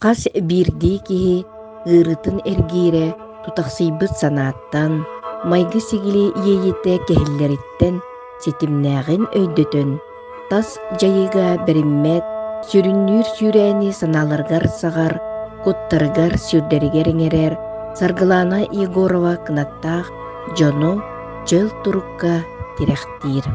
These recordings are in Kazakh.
Қас бирди киһи ыырытын эргиире тутахсыйбыт санааттан, майгы сигили ийийите кэһиллэриттэн ситимнээҕин өйдөтөн, тас дьайыга бериммэт, сүрүннүүр сүүрээни санааларгар саҕар, куттарыгар сүрдэригэр иҥэрэр, Саргылаана Егорова кынаттаах дьоно дьыл турукка тирэхтиир.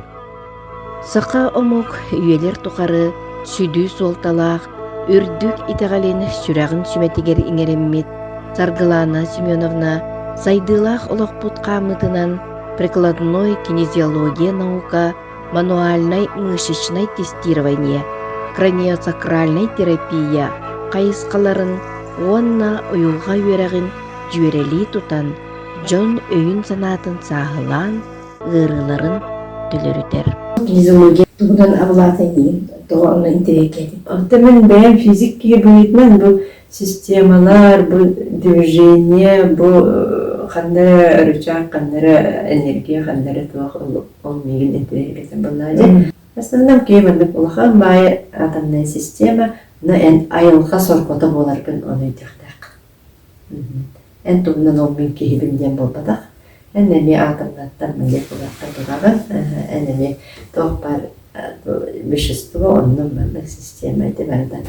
Саха омук үйелер тухары сүдүү суолталаах, үрдүк итаҕалыны сүрэҕин сүмэтигэр иҥэриммит Саргылаана Семеновна сайдыылаах олохпут хаамытынан прикладной кинезиология наука, мануальной мышечной тестирование, краниосакральной терапия кайыскаларын уонна уюлга үөрэҕин жүөрэлии тутан дьон өйүн санаатын сааһылаан ыарыларын төлөрүтэр. Физиология тугудан абылаата дейін, тоғаны интерекетіп. Автомен бәйім физик кие бұйытмен бұл системалар, бұл движение, бұл қандары рычаг, қандары энергия, қандары туақ ол меген интерекетіп бұлады. Основном кеймендік олаға бай атомная система, но айылға сорқоты боларбын оны үйтіқтақ. Ән туғынан ол мен кейбінден болбадақ. Әнеме атомнаттан молекулаққа тұрағын, әнеме тоқпар вещество, онның мәнлік система әйті бәрді.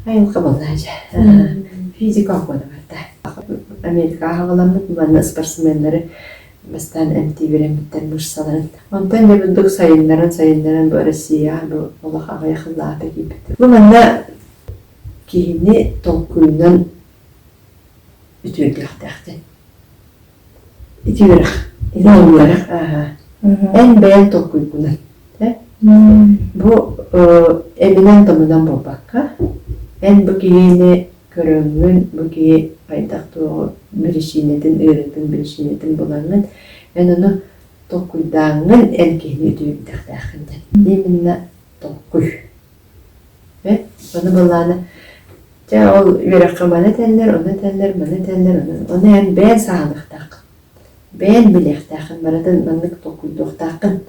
Айылға болдайды. Физика оқуды бәрді. Америка ағаламын, мәнлі спортсменлері бастан әмті береметтер мышсаларын. Онтан не бұндық сайынларын бұл Россия, бұл олақ ағай қыллағы кейбітті. Бұл мәнлі кейіне толқуынан үтірді ақтақты. İtiyoruz. İtiyoruz. En beğen tokuykunan. Bu eminen tamudan bu bakka. En bu kiyini körüngün, bu kiyi paydaktı o birişinetin, öğretin birişinetin bulanın. En onu tokuydanın en kiyini ütüyüktağdağından. Deminle tokuy. Ve onu bulanı ol yürekka bana teller, ona teller, onu en beğen sağlıktaq. Ben bilektaaqın baradan manlık tokuyduqtaaqın.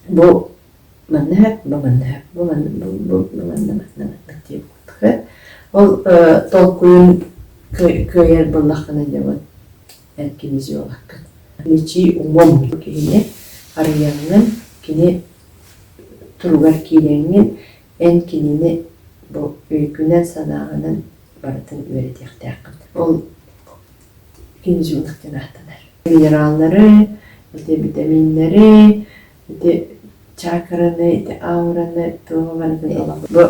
Bu manlık, bu manlık deyip kutqı. Ol tokuyun köyер bollaqını devat erkimizi olaqqın. Liçi umum kiyini arayanın, kini turugar kiyilenin en kinini bu öykünen sanağının baratın öğretiqtaaqın. Ol ikinci olaqqın ahtanar. Mineralları, vitaminleri, çakrını, aurаны toğumardan olan. Bu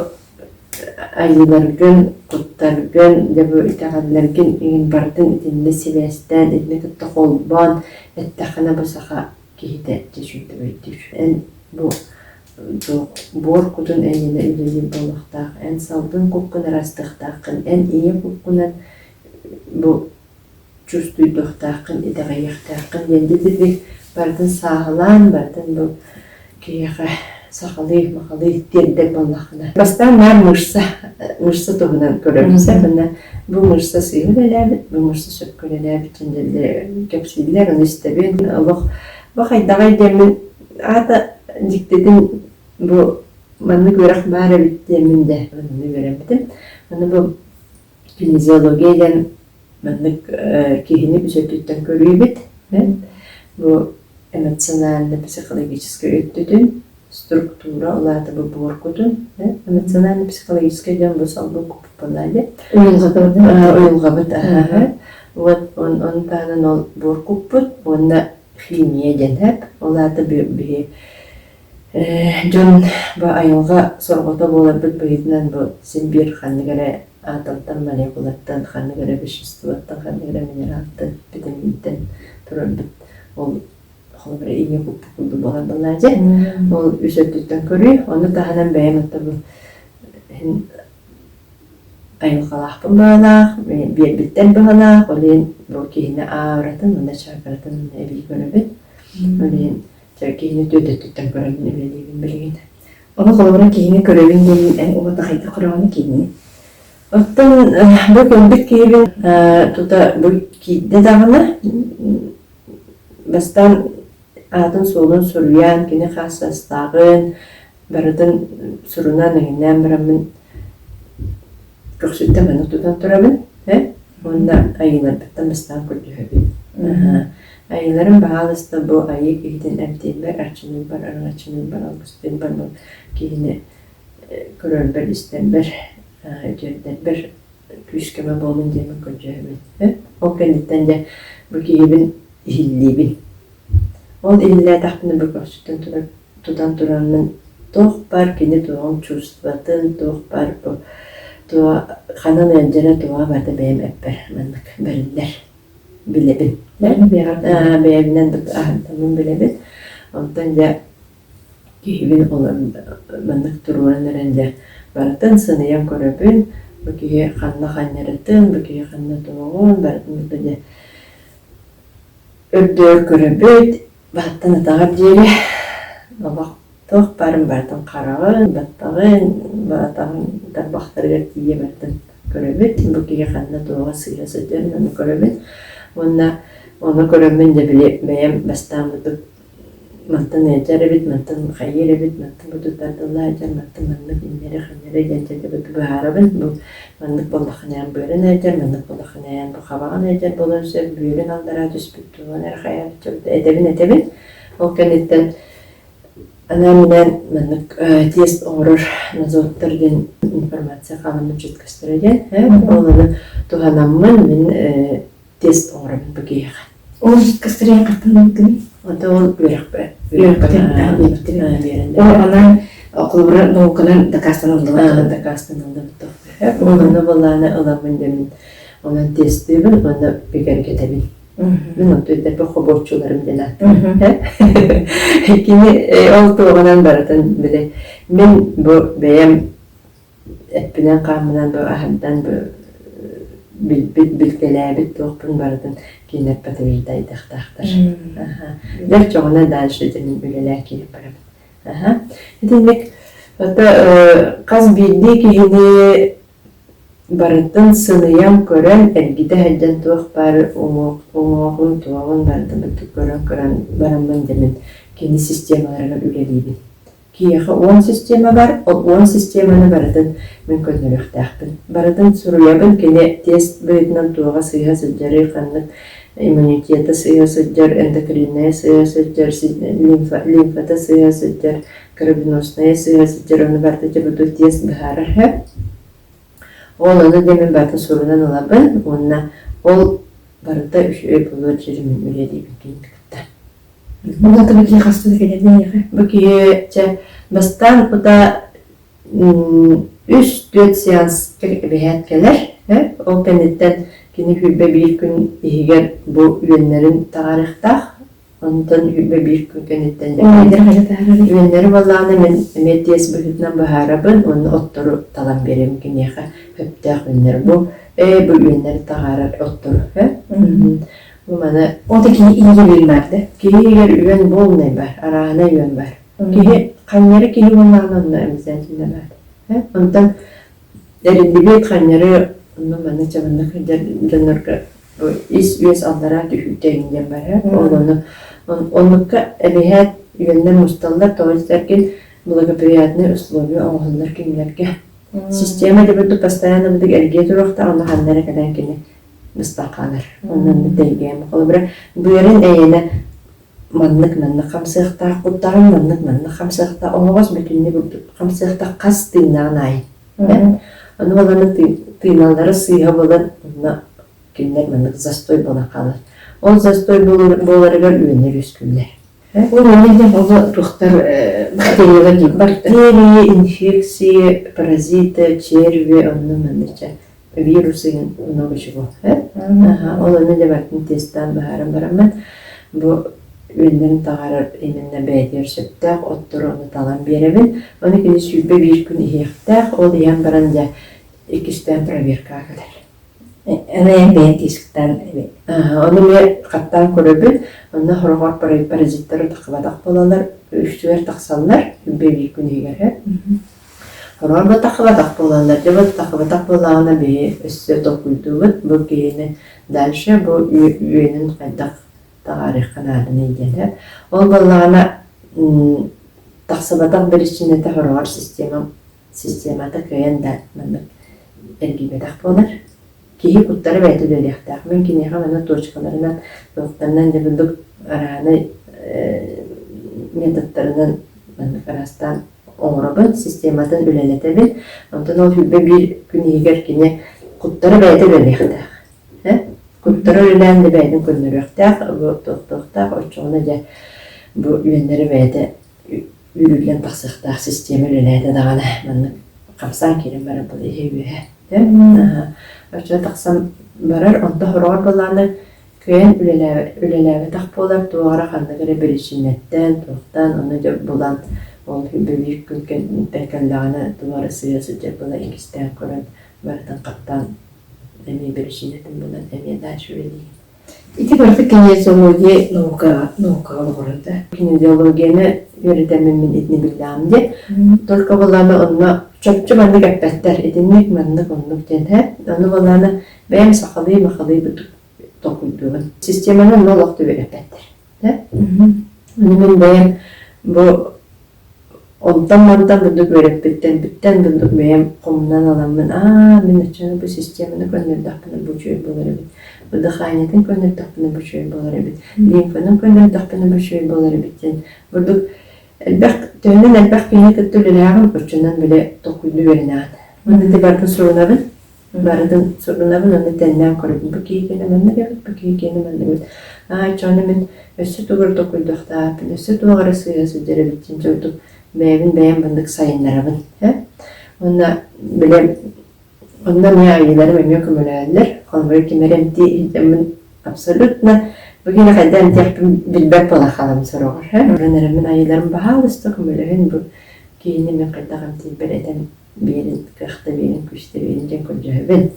ayılargın, kutlargın, bu itağanlargın ingin bardın itinde sivesten, itine kıtta kolban, ettaqana basaqa kihide teşüydü öydür. En bu bor kutun enine üleli bolaqtaq, en saldın kukkun rastықтaqın, en iyi kukkunan bu чувствуйдуқтақын, идағайықтақын, енді дедік бардың сағылан, бардың бұл кейіға сақылы, мақылы дердер болмақына. Бастан мәр мұрсы тұғынан көрімізі, бұл мұрсы сүйін әләбіт, бұл мұрсы сөпкін әләбіт, көпсейлер, оны істебен, бұл қайдағай демін, ата диктедін бұл мәнні көрақ бәрі біттемінде, оны көремдім. Оны бұл кинезиологиядан Мәнлік кейіні бүзөттіттен көрейбет. Бұл эмоционально-психологический өттідін структура оларды бұл боркудын. Эмоционально-психологический ден бұл салбы көп болады. Ойылға бұд. Оның тағынан ол боркуп бұд. Онда химия деніп. Оларды жон бұл айылға сорғыта болар бұд бұйытынан бұл сенбер қанығары атомтан, молекулаттан, қанығыры веществоттан, қанығыры минералттан, витаминттен тұрыр біт. Ол бір ене көп бұқылды болған болады. Ол үсөттіттен көрі, оны тағынан бәйім атта бұл айылғалақпын бағалақ, бербіттен бағалақ, олен бұл кейіне ауыратын, онда шақыратын әбей көрі біт. Олен кейіне төтөттіттен көрігін өбелеген білген. Оны қолыбырын кейіне көрігін дейін ән оғыта қайты құрағаны кейіне. Оттан бұл көлбік кейбін тұта бұл кейді дағына бастан атын солын сүрген, кені қасастағын, бірдің сүрінен әңінен бірімін көксүттен маны тутан турабын, онда айылар биттен бастан көрдүһөбүн. Айыларын бағалысты бұл айы кейден әбден бар, арчының бар, арғачының бар, алғыстен бар, бұл кейіне көрөр бір, істен бір, өтерден бір, күшкеме болын демін көрдүһөбүн. Ол кәнеттен де бұл кейбін ихиллейбін. Ол ихиллей тақпыны бұл көксүттен тутан туранның тоқ бар, кені туған чувстватын, тоқ бар, бұл қанан әнжері туға барды бәйім әппір, мәнік бірілдер. Билебин. Бәйәбінен ахантамын билебин. Онтан да кейбін маннык туруан әрәнде барытын сыныян көрөбін. Бұл кейі қанна қаннарытын, бұл кейі қанна туғын, барытын бұл да өрдөр көрөбін. Баттан атағар дейі. Тоқ барын барытын қарағын, баттағын, баттағын тарбақтарғар тие барытын көрөбін. Бұл кейі қанна туға сыйасы дөрін көрөбін. Оны көрөммен де біле мәйім бастан бұтып мантын әжар әбет, мантын қайыр әбет, мантын бұтыттардылла әжар, мантын маннық иннері қанері жәнжәді бұты бұхарабын. Бұл маннық болдақын әйін бөрін әжар, маннық болдақын әйін бұқабаған әжар болын сөп, бүйірін алдара түспіт туған әр қайар чөпті әтебін. Ол кәнеттен ана менен маннық тест оңырыр назоттырден информация қалымын жүткістірген. Оланы туғанамын мен тест оңырабын бұгейіға. Ол жеткістірген қартын мүмкін? Онда ол бүйрек бі. Ол анан оқылбыры науқынан дакастан алдыға? Дакастан алдыға. Оны болағына ұламын демін. Онан тест дейбін, оны бігер кетебін. Мен оны өйдербі қоборчуларым ден аттым. Екені ол туғынан баратын біле. Мен бұл бәйім әппінен қамынан бұл ахырдан бұл білгеләбіт тоқпын бардын кейініп бәтірді айдақтақтыр. Дәр çoğuna дальше дәнін білелә кейіп барабын. Едінлік, қаз білді кейіне барытын сыныян көрін, әлгіді әдден тоқ бары оңоғын туағын бардын бұты көрін барамын демін кейіні системаларға үлелейбін. Кейіғі 10 система бар, ол 10 системаны барытын мен көндіріқтәқпін. Барытын сұруябын кене тест бөйтінен туға сыйға сүлдері қанлық иммунитеті сыйға сүлдер, эндокринная сыйға сүлдер, лимфата сыйға сүлдер, кровеносная сыйға сүлдер, оны барды бұты тест бұхары. Ол оны демен батын сұруынан алабын, онына ол барыта үші бұлыр жерімен үледейбін кейіндікті. Онда табекіне қасты келеді неғі? Бүкие бастан ұта 3-4 сеанс бәйәт келер. Ол кәнеттен кені хүлбе бір күн егер бұл үйенлерін тағарықтақ. Ондан хүлбе бір күн кәнеттен үйенлері балағына мен тез бүхітінен бұхарабын, оны оттыру талан берем кенеға өптәқ үйенлері бұл. Бұл үйенлері тағарар оттыру. Онда кейін иге бөлмәрді? Кейігер үйен болмай бар, арағына үйен бар. Қаннері кейі болмағына әміздәнтінде бар. Ондан әріндебет қаннері маны чабынды қыдырдынырғы ес алдара түхіттегінден бар. Оныққа әбейәт үйенлер мұсталдар тоғыстаркен благоприятный условия оғылдар кемлерге. Система дебірді постоянно бұдық әрге тұрақта оны қаннары кәден кені мыстақаныр. Онын бітейгем. Бұйырын әйені маннық қамсықтақ, құттағын маннық қамсықтақ. Оңығыз бүтінне қамсықтақ қас тыйнаған ай. Оны оланы тыйналары сыйға болар, онына кендер маннық застой бола қалыр. Ол застой боларығар үйенер өскілер. Ол өнерден олы тұқтар бактерияға дейін бар? Бактерия, инфекция, паразиты, черви, онына манныча. Вирусын много чего. Ол оны да бартын тесттан бағарым барамын. Бұл өндерін тағарар именно бәйдер сөптәқ, оттыры оны талан беремін. Оны кені сүйбе бір күн еқтәқ, ол ең баранда 2-тен проверка қылар. Әне ең бәйін тескіттен? Оны мен қаттан көрөбін, оны құрғар паразиттары тақыбадақ болалар, 3-тер тақсалар, сүйбе бір күн егер. Хорорба тақыбадақ болалар, жабат тақыбадақ болағына бейі өссе тоқылдуғыт, бұл кейіні дальше бұл үйенін қайдақ тағарық қанадын егелі. Ол болағына тақсыбадақ бір ішінеті хорор систематы көйен эргибетах болар. Киһи куттары бәйт үлелехтах. Мен кинеха мана точкаларынан тоқтарынан жабылдык араны методтарынан карастан оңрабын, систематын үлелетебин. Онтан ол хүлбе bir күнігер кине куттары бәйт үлелехтах. Куттары үлелән де бәйдін күннөрөхтах, тоқтақ, очоғына жа bu üyenleri bəydə ürülən taqsıqtaq sistemi үлеләді дағаны. Мәнні қамсан керім бәрі бұл үйе. Açığa taqsam barar, onda horor bolany köyen ülelәve taq bolar, tuğara xanna göre birişinnetten, toqtan, onu da bulan ol büyük külken pekallağını tuğara sıyası da bola ikisten koran baratan qattan emi birişinnetten bulan emi daha şöyleyeyim. İti barıtı kinezoloji nauka olurdu. Kinezologiyani yönetemin etini bildim de. Только bolany onunla çöpçü mandık epetler, edinlik mandık onluk den. Onu bolany benim sakalı bu tokuyduğun. Sistemanın ne olaqtı bir epetler. Onun benim bu ondan bunu görüp bitten bunu benim kumdan alamın. Men açanı bu sistemini gönderdik bu şey bolar. Bu da haynetin gönderdik bu şey bolar. Limfanın gönderdik bu şey bolar. Burada elbette yine kötülüğün uçundan bile tokuydu verilen. Onu da bardan sorunabın onu tenden korudum. Bu kiyikene ben de bu kiyikene ben de. Canımın ösü tuğur tokuyduk da, ösü tuğara sıyası dere bitin çocuk. Beğen bandık sayınlarımın. Onda bile ondan ya ailerim emiyor kumuladılar. Kalmıyor ki meremti hemen absolutna. Bugüne kadar yapım bilbek bala kalam soruyor. Öğrenerimin ailerim bahalıstı kumuladılar. Bu kiyini min kadağım tilber eden birin kıhtı birin kuştu birin can kocağı.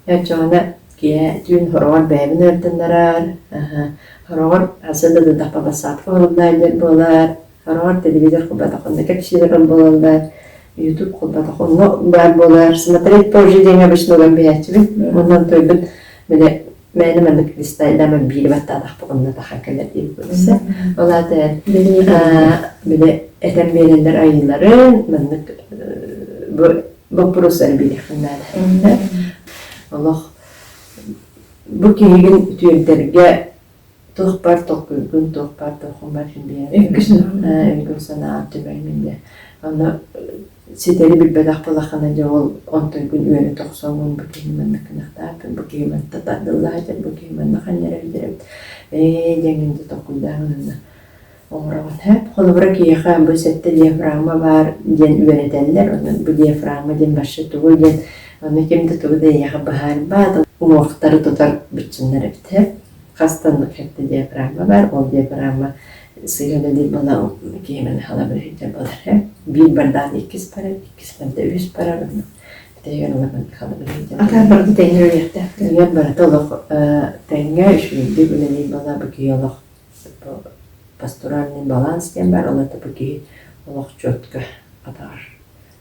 Ya çoğuna ki dün horor beyabın örtünler. Horor aslında da daha basat forumlardır bolar. Horor televizyon kubata konda kekşilerim bolarlar. YouTube kubata konda bar bolar. Смотреть позже день обычно olan bir açılık. Ondan toybun böyle benim anlık listayla ben bilip hatta da bununla da hakaller değil böylese. Ola da böyle eten verenler ayıların anlık bu prosesleri bilirler. Allah bu kiyigin tüylerge tohpar tokuygun tohpar tohumbar şimdi. Öykün sanat tüberminde. Onu siteli bir bedak balakana ol 10 gün üyeni 90 gün bu kelimenin kınakta bu kelimenin tatadıllaydı bu kelimenin kanlara giderip cenginde tokuyduğunda oğravan hep kolubra kiyaha bu sette diyafragma var den üyeredenler onun bu diyafragma den başı tuğu den onu kimde tuğu den yaha bahar bağda o vaxtları tutar bütünler hep hastanlık hep diyafragma var o diyafragma sıyırda değil bana kiyemen hala bir hicab alır. Bir bardan 2 para, 2 bardan 3 para. Tegan olan hala bir hicab. Atar barıtı tenger yekte. Tegan barıtı olaq tenger şöyle böyle değil bana bu ki olaq pastoralni balans diyen var ola da bu ki olaq çötkü atar.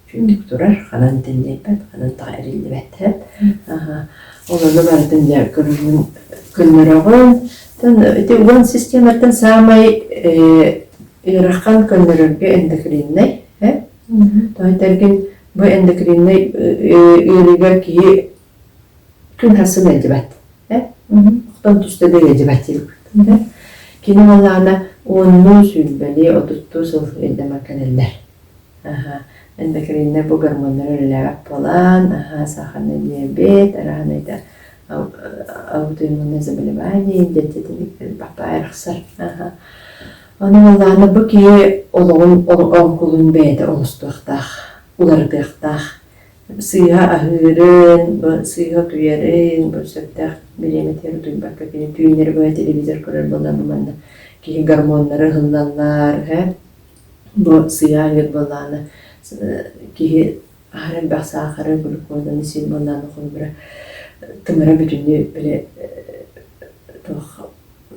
Çünkü durar hanan tenleyip hanan tağerildi hep. Olanı barıtın diye könler ağın. Itu uang sistematan samai irakan könderge endokrinne. Tahu terkin bu endokrinne iriga ki kün hasıl ecbat. Oktan tüste de ecbat yok. Kini malana onu sülbeli oduttu sulh edema kaneller. Endokrinne bu hormonları öyle falan. Sahanı diyabet, arahane da autoimmune заболевание, дететlik papaya xsar. Onu vallahi bu ki onun kulun beyde oluştuqtaq, ulardaqtaq. Sıyha ahırın, sıyha tüyerin, bu söktaq milimetre duybaqqa ki tüyünleri böyle televizor görür bolanımanda ki hormonları hıllanlar, bu sıyha ahır bolanı ki ahırın baxsa ahırı glukozdan isil bolanı xulbura tımara bütünlüğü böyle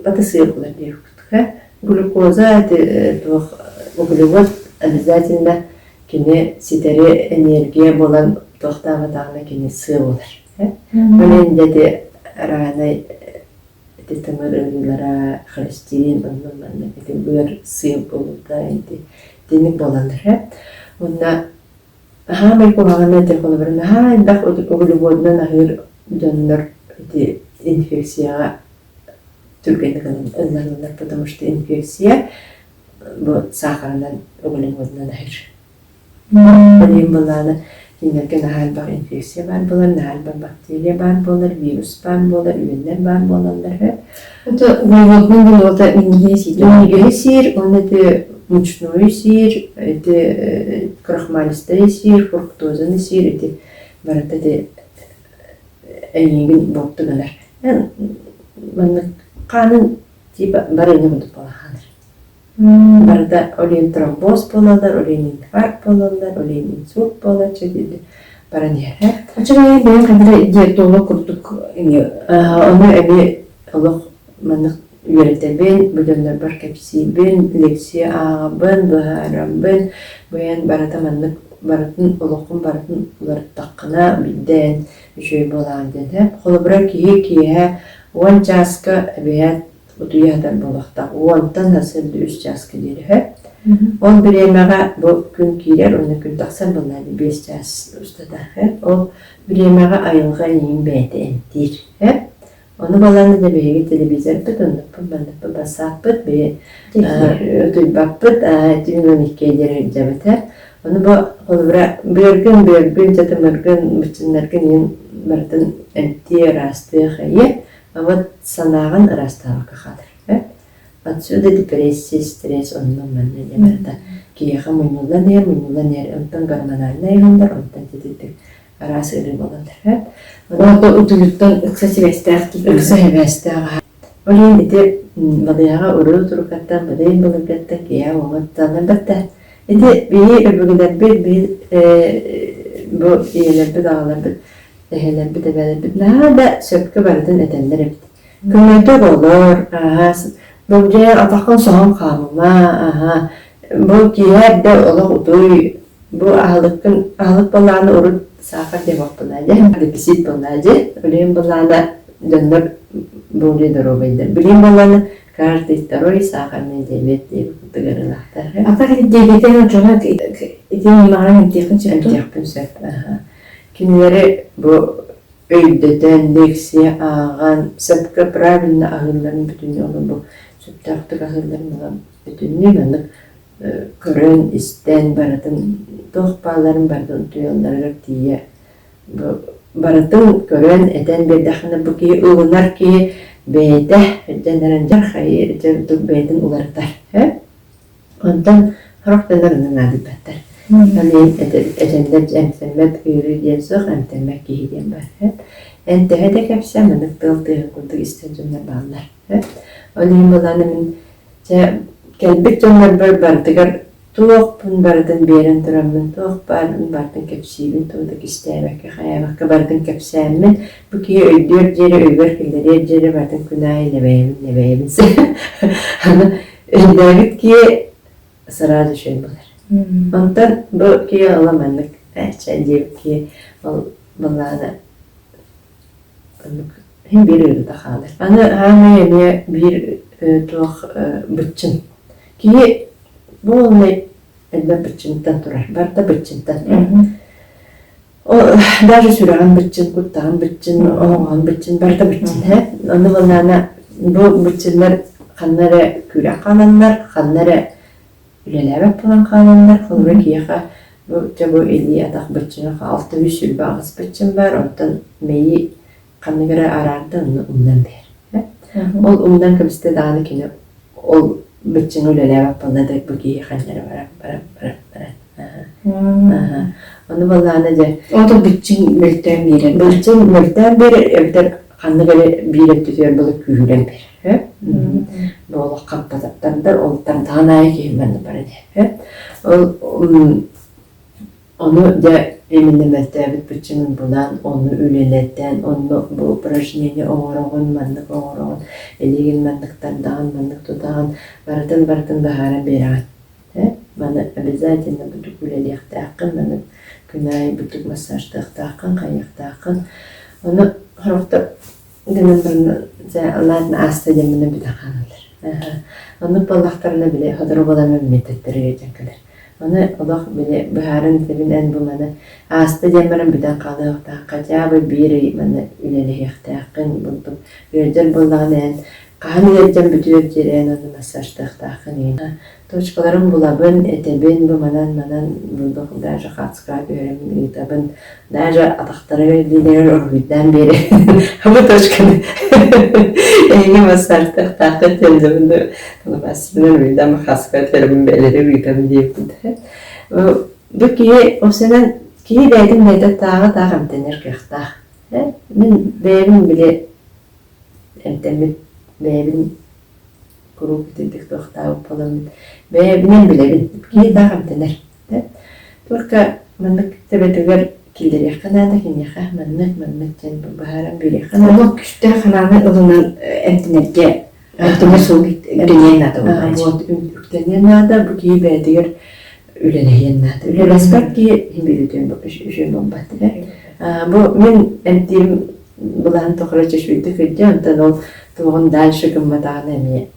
batısıyıklar diye kuttuk. Glukoza o glukoz zaten kine siteri enerjiye bolan tohtama tağına kine sığ olur. Onun dedi arana tımar ölülara холестерин ondan bu yer sığ olur da demek bolandır. Onda Aha mai kulağına te kolabırın. Aha indak uğulubodundan ahir dönür infeksiya Türkiye'de kalan ızlarlar, потому что инфекция bu sakarından uğulubodundan ahir. Benim bunlarla dinlerken ahal var infeksiya var bular, ahal var bakteriya var bular, virüs var bular, ürünler var bular hep. Это углеводный белок, это минигесит. Минигесир, он это мучной сир, это крахмалистый сир, фруктозный сир, это барат это эйген боктуганар. Мен канын типа барыны будут балаханар. Барда олен тромбоз болалар, олен инфаркт болалар, олен инсульт болалар, чедиде баранер. Ачаға бәйін қадыры диетолог күрдік. Оны эби олық манық үйретебен, бүлінлер бар кәпсейбен, лекция ағабын, бұхарабын, бұян барата манық баратын олықын баратын олар таққына бидден жөй болаған деді. Қолыбыра кие 10 жасқа әбият ұтуядар болақта. 10-тан насылды 3 жасқа дері. 10 біремеға бұл күн кейлер, оны күн тақсан болнады 5 жас ұстадар. Ол біремеға айылға ең бәйті әнтер. Onu balanda da bir televizyon put, basapıt, bir ötül bakpıt, tümün hikayeleri cebete. Onu bu kolubra bir gün çatımırgın, bütünlergin yin barıtın enti rastı xayı, ama sanağın rastı hava kaxadır. Atsuda depresi, stres onunla manne demerda. Kiyaxa muynullan yer, ondan garmanalina yığınlar, ondan dedik. Arası ürün olanlar. Orada uyduluktan ıksası bestağ gibi. Iksası bestağ. Olin iti badayağa uru turukattan, badayin bulukattan, kiya oğuttanlar batta. İti bir öbürgüler bir bu iyiler bir dağlar bir eheler bir tebeler bir daha da söpkü barıdın edenler hep. Kümeytök olur. Bu caya atakın soğan kalma. Bu kiyer de olak uduy. Bu ahlık balağını uru sakar devak bulaca, defisit bulaca, ölüm balağına dönür böyle durabilir. Bilim balağını kartittaroi sakar diyabet diye kutugarılahtar. Ata diyabetten çoğuna etiğin imarın imtiyakın çıktı. İmtiyakın çıktı. Kimleri bu öydeden, leksiye ağan, sapka правильно ağırların bütün yolu bu. Süptaktık ağırların olan bütün yolu. Körün isten baratın tohpaların baratın tuyonları diye baratın körün eden bir dahına bu ki uğunar ki beyde cennerencer hayır cevduk beyden ularlar. Ondan haroktalarının adibetler. Yani edenler emtemet ürü diye soğuk emtemek giydiğim var. Entehe de kapsamanık bildiğin kurduk istencimler bağlar. Olayım olanımın kelbek canlar bardıgar tuğuk pun bardın beren duramın tuğuk bardın kapsibin tuğduk istemek hayamak bardın kapsamın bu ki öydür jeri över kelleri jeri bardın kunay nebeyemin se ama öydürt ki sıra düşün bular. Ondan bu ki alamanlık çencep ki balana hem bir öyle de kalır. Bana hamaya bir tuğuk bütçün ki bu olmayı elde bütçünden durar. Barda bütçünden. O daha süren bütçün, kutan bütçün, oğan bütçün, barda bütçün. Onu bunlarla bu bütçünler kanlara küre kalanlar, kanlara ülelere bulan kalanlar. Kolura kiyağa bu eli adak bütçüne 600 yıl bağız bütçün var. Ondan meyi kanlara arardı ondan der. Ol ondan kabiste dağını kine ol bütçün ülelere bana da bu kiyağa kanlara var. Onu vallahi ne O da bütün mülkten biri. Bütün mülkten biri evde kanlara bir tutuyor böyle kühülen bir. Böyle kampatatlar oltan tanaya giymen de bari. Onu da eminle mektebet bütçünün bulan, onu üleletten, onu bu упражнение oğurağın, manlık oğurağın, eligin manlıktan dağın, manlık tutağın, baratın bahara beraat. Bana обязательно butuk üleliyek dağın, bana günay butuk masaj dağın, kayak dağın. Onu harukta günün birine Allah'ın asla demine bir dağınılır. Onu ballaklarına bile hadırı bulan memnuniyetleri geçenkiler. Оны олох биле быһарын тебинен буманы аста демерен биден калыктаа качабы бири маны үлелехтаакын булдум үрдер буллаган каны дерден бүтүр жерен оны массажтактаакын точкаларым булабын этебин манан булдук даже хатска берем итабын даже атактары лидер орбитен бери бу точканы эге массажтактаакын телдебинде басбын үрдем хатска тербин белери итабын дейбин бу ки осенен ки дайдым дайда тагы тенер кыхта мен бэбин биле эмтемит бэбин куруп тедик тохтау полон бэбин биле ки тагы тенер только мен тебетегер килдер яканада киняха мен тен бахарам биле Олох күштэ хананы ылынан эмтенерге эмтенер сулгит генена вот үктененада бу ки бэдегер үлелегеннат үлелеспек ки химбилүтен жөн бомбаттыр бу мен эмтим булан тохрачы шүйдү кыджа антан ол тугун дальше гымматаганы эми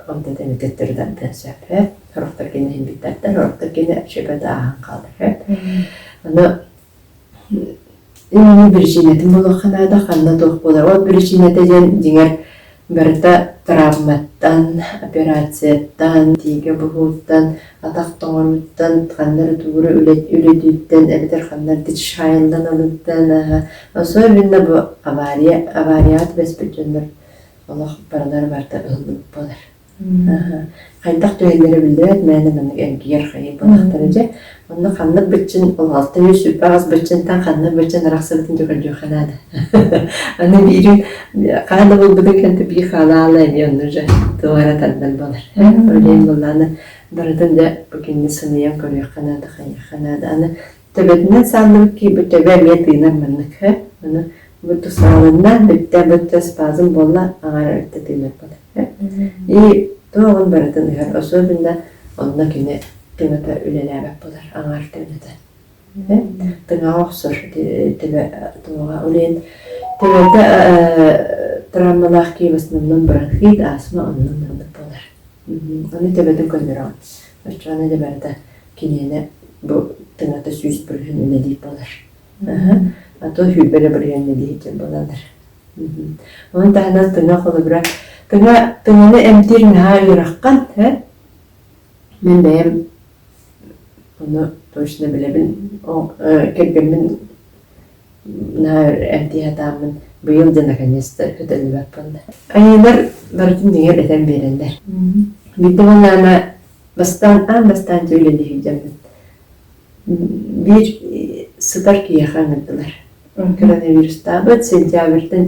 онда темитеттерден тенсепе хорохтар кене химбиттаттар хорохтар кене шепеде ахан калдыр аны эми биржинетин болоханада ханна тох болар ол биржинете жен деңер берта травматтан, операцияттан, тиге бұғуттан, атақ тоңырмыттан, қандар туғыры үледүйттен, әлдер қандар дич шайылдан алыттан. Особенно бұл аварият бәспетченлер олық барылар барда ұлдық болар. Қайдақ түйелері білдірет, мәні әңгер қайы болақтары же. Оны қанлық бітчін, ол 600 сүпағыз бітчінтан қанлық бітчін арақсы бітін жүгір жүйханады. Аны бирин қаны бұл бұдың кәнті бей қала ала әме оны жа туғара таддан болар. Өлейін боланы бұрыдың да бүкенне сыниян көрек қанады, қайық қанады. Аны төбетінен сандық ки бұл төбе әме тыйнар мұнық. Оны бұты сауыннан бүтті спазым болла аңар өтті тыйнар болар. И тоғын бұрыдың ұғар. Особында онына күні тыйната үлеләбәп болар аңар тыйната. Тыңа оқсыр тұға өлейін. Төбеті травмалақ кей в основном бронхит, астма онның мұндық болар. Оны төбетін көндір оң. Өшчіғаны да бәрді кенені бұл тыңата сүйіс бүрген үлелейіп болар. Ато хүлбері бүрген үлелейіп боладыр. Оның тағынан тыңа қолы бұра. Тыңаны әмтерін ға үйраққан, мен бәйім оны точно білебін, кергенмін әмтиятамын бұйыл да наконец-то көтелі бәк болды. Айылар бардың деңер әтен берендер. Биді ғанана бастан сөйледі үйдемін. Bir sıtar ki yakınırdılar. Koronavirüsta bu sentyabrdan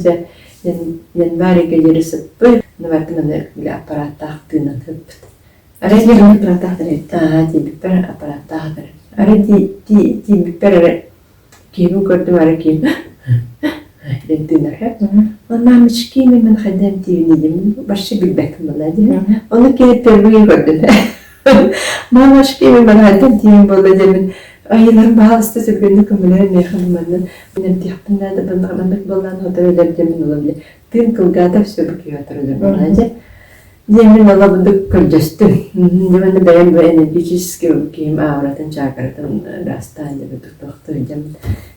yanvar geceleri sıttı. Nöbetinde bile aparat taktığını tıptı. Arası bir aparat taktırıyor. Biber aparat taktırıyor. Arası biber kimin gördüm ara kim? Dentinler hep. Ama müşkimi ben xedem tiyiniyim. Başka bir bakım oladı. Onu ki terbiye gördüm. Mama müşkimi ben xedem tiyin boladım. Ayılarım bağlısı söylediğinde kömürlerin yakınımından benim tiyaptımda da ben anlamak bolan otururlar demin olabilir. Tüm kılgada söbük otururlar olacak. Demin olabilir kırcastım. Demin de benim bu enerjisi kim avratın çakartın rastan gibi doktorcam.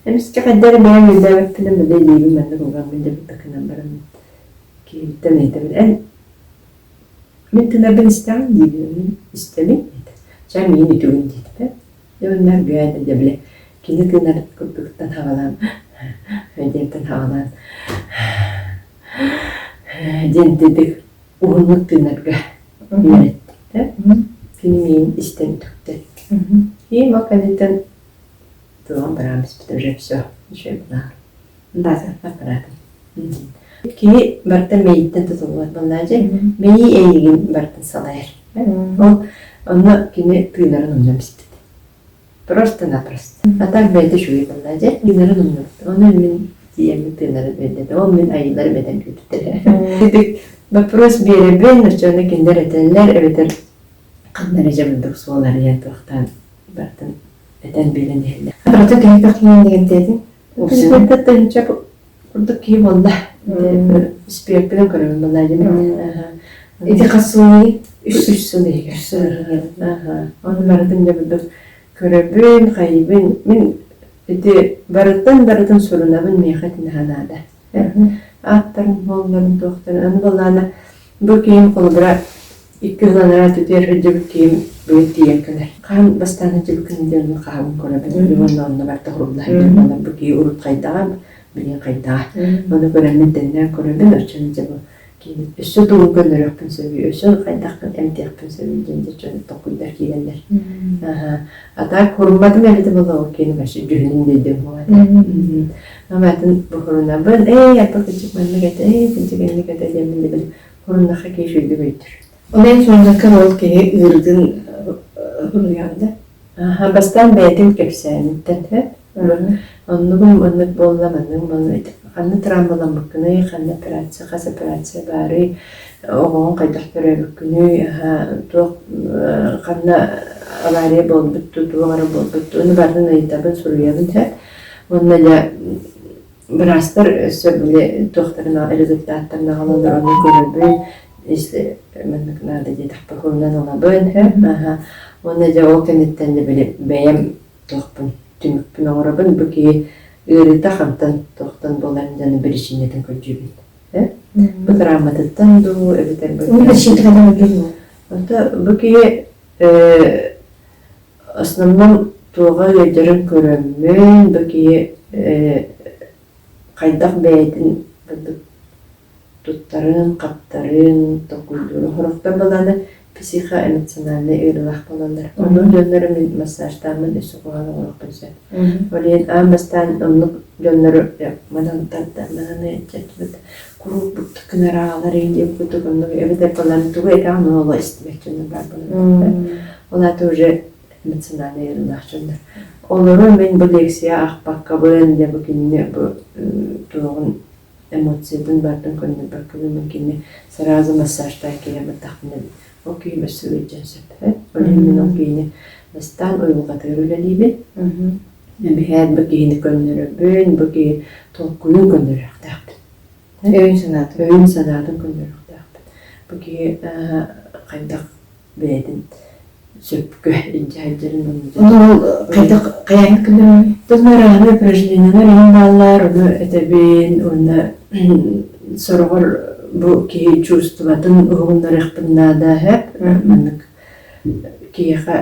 Emis kadar benim yüzde film de değilim ben de program bir de bakınam barım ki temel en ben istemem istemem. Sen yeni düğün dedi. Onlar bir ayda da bile kendi kınar kurtuktan havalan, ödemden havalan, dedik uğurluk kınarga yönetti. Filmin istem tuttu. İyi makaleten doğan paramız bitir hepsi şey bunlar. Bazen aparatım. Ki barda meyitten tutulur bunlarca meyi eğilin bardan salayır. Onu kine kınarın onlamıştı. Просто-напросто. А так бәді шуй болды. Генерал ұмнырды. Оны мен тиемі тынары бәдеді. Ол мен айылары бәден көтітті. Дедік, вопрос беребен, ұшчаны кендер әтәлілер, әбетер қандар жабындық суалар янтуқтан бартын әтән белін әлі. Апараты күйі қақиын деген дедін? Өксінетті тынча құрдық кей болды. Спекпілін көрімін болды. Эти қасуы Үш сылы егер. Оны бардын жабындық көрөбүн хайбын мен эти барытан сурунабын мехатин ханада. Аттарын болларын тоқтарын аны болланы бұл кейін қолыбыра 2 жыланара түтер жүбік кейін бөйт дейін кілер. Қан бастаны жүбікін дерін қағын көрөбін. Онна барта құрылдайын. Бұл кейін ұрыт қайдаға, білген қайдаға. Оны көрәмін дәннен көрөбін. Өшін жабы кейін өсі тұғын көнер өкпін сөбі. Өсі қайдақпын әмді өкпін сөбі. Жөнді жөнді тоқуйдар кейгендер. Ата көрінбадым әліді бұл ол кейін бәші жүхінің дейдім болады. Аматын бұқырына бұн, апа күнчік мәніне кәті, күнчік әніне кәті демінде білім. Құрыннаға кейшүйді бөйтір. Ondan sonra kanal ki ırdın hırlayandı. Бастан бәйтім кепсәнеттен хәп. Оннығым оннық болламаның, қанны травмалан бүкіні, қанны операция, қас операция бары, оғын қайдақ түрі бүкіні, қанны авария бол бүтті, туғары бол бүтті, оны бардың айтабын сұруябын хәп. Онна да бірастыр сөбілі тоқтарына, результаттарына қаландар, оны көрібін, işte mennek nerede diye tahpakından olabın ha ona da o kenitten de böyle beyem tohpun tümükpün orabın bu ki ırı taxantan tohtan bolarından bir işinden köcübün ha bu travmadan do evden böyle Onu da şimdi kadar biliyor. Hatta bu ki основном туğa yedirin körümmün bu ki kaydak beytin tuttарын, qaптарын, tokuyduru. Horokta balana psixo-emosionalny ırılaq balanlar. Onun jönleri min massajtamın üsü qoğalı qoğaq bilsen. Oleyin amastan onluk jönleri manan tadda, manan etcetbet. Kurup buktu kınarağalar eğilip kutuk onluk evde balanı tuğu ekan oğla istemek jönler var balanlar. Ola tuğu emosionalny ırılaq jönler. Oluru men bu leksiya aqbaqqa bölende bugünne bu tuğun эмоциядан бардың көңіл бақылы мүмкінне сразу массажда келемі тақмын о күйім өсі өйден сөп олемін о күйіне бастан ойылға түйрілелейбін бәйәд бұл кейіні көңілі бөйін бұл кейі толқуын көңілі ақтақпын өйін санатын көңілі ақтақпын бұл кейі қайдақ бәйдің сөпкі инжайдерін Onu kaydak kayan kılıyor. Bunlar упражнениялар ең балалар, оны әтәбен, оны сұрғыр бұл кей чувствоватын ұғынлар еқпіннада әп, мәнік кейіға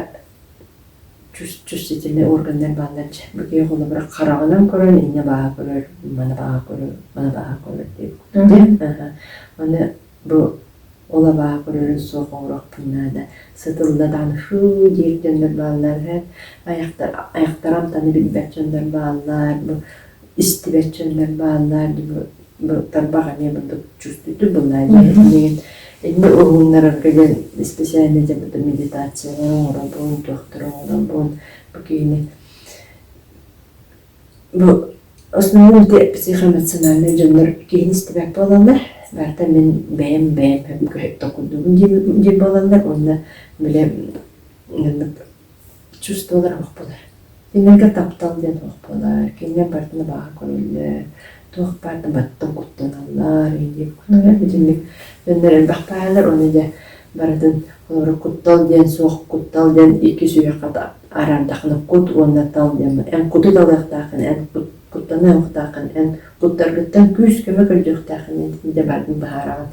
чувствительный органдар балалар жа. Бұл кей қолы бір қарағынан көрін, ине баға көрір, мана баға көрір деп. Оны бұл ola bağa görürün soğuğurak pınada. Sıtıldadan şu diyektenler bağlar hep. Ayaktaram tanı bilbetçenler bağlar. İstibetçenler bağlar. Bu tarbağa ne bulduk çüstüdü bunlar. Elme oğunlar gelen spesialinde bu meditasyonlar oğrabun, doktor oğrabun. Bu kiyini bu aslında psikoemosyonel canlar kiyini istibet bağlarlar. Barta men beyem hep köhek tokunduğum gibi olanlar onda böyle çüstolar hoşpolar. Dinlerge taptal diyen hoşpolar. Kine partına bağa koyulur. Toğ partına battım kutlananlar. İyi kutlanlar. Bütünlük dönlerin bakpayalar onu da baradın olarak kuttal diyen soğuk kuttal diyen iki suya kadar arardakını kut onda tal diyen. En kutu dalıqtaqın en kuttana uqtaqın en kuttargıttan küs köme köldüqtaqın de bardın baharağın.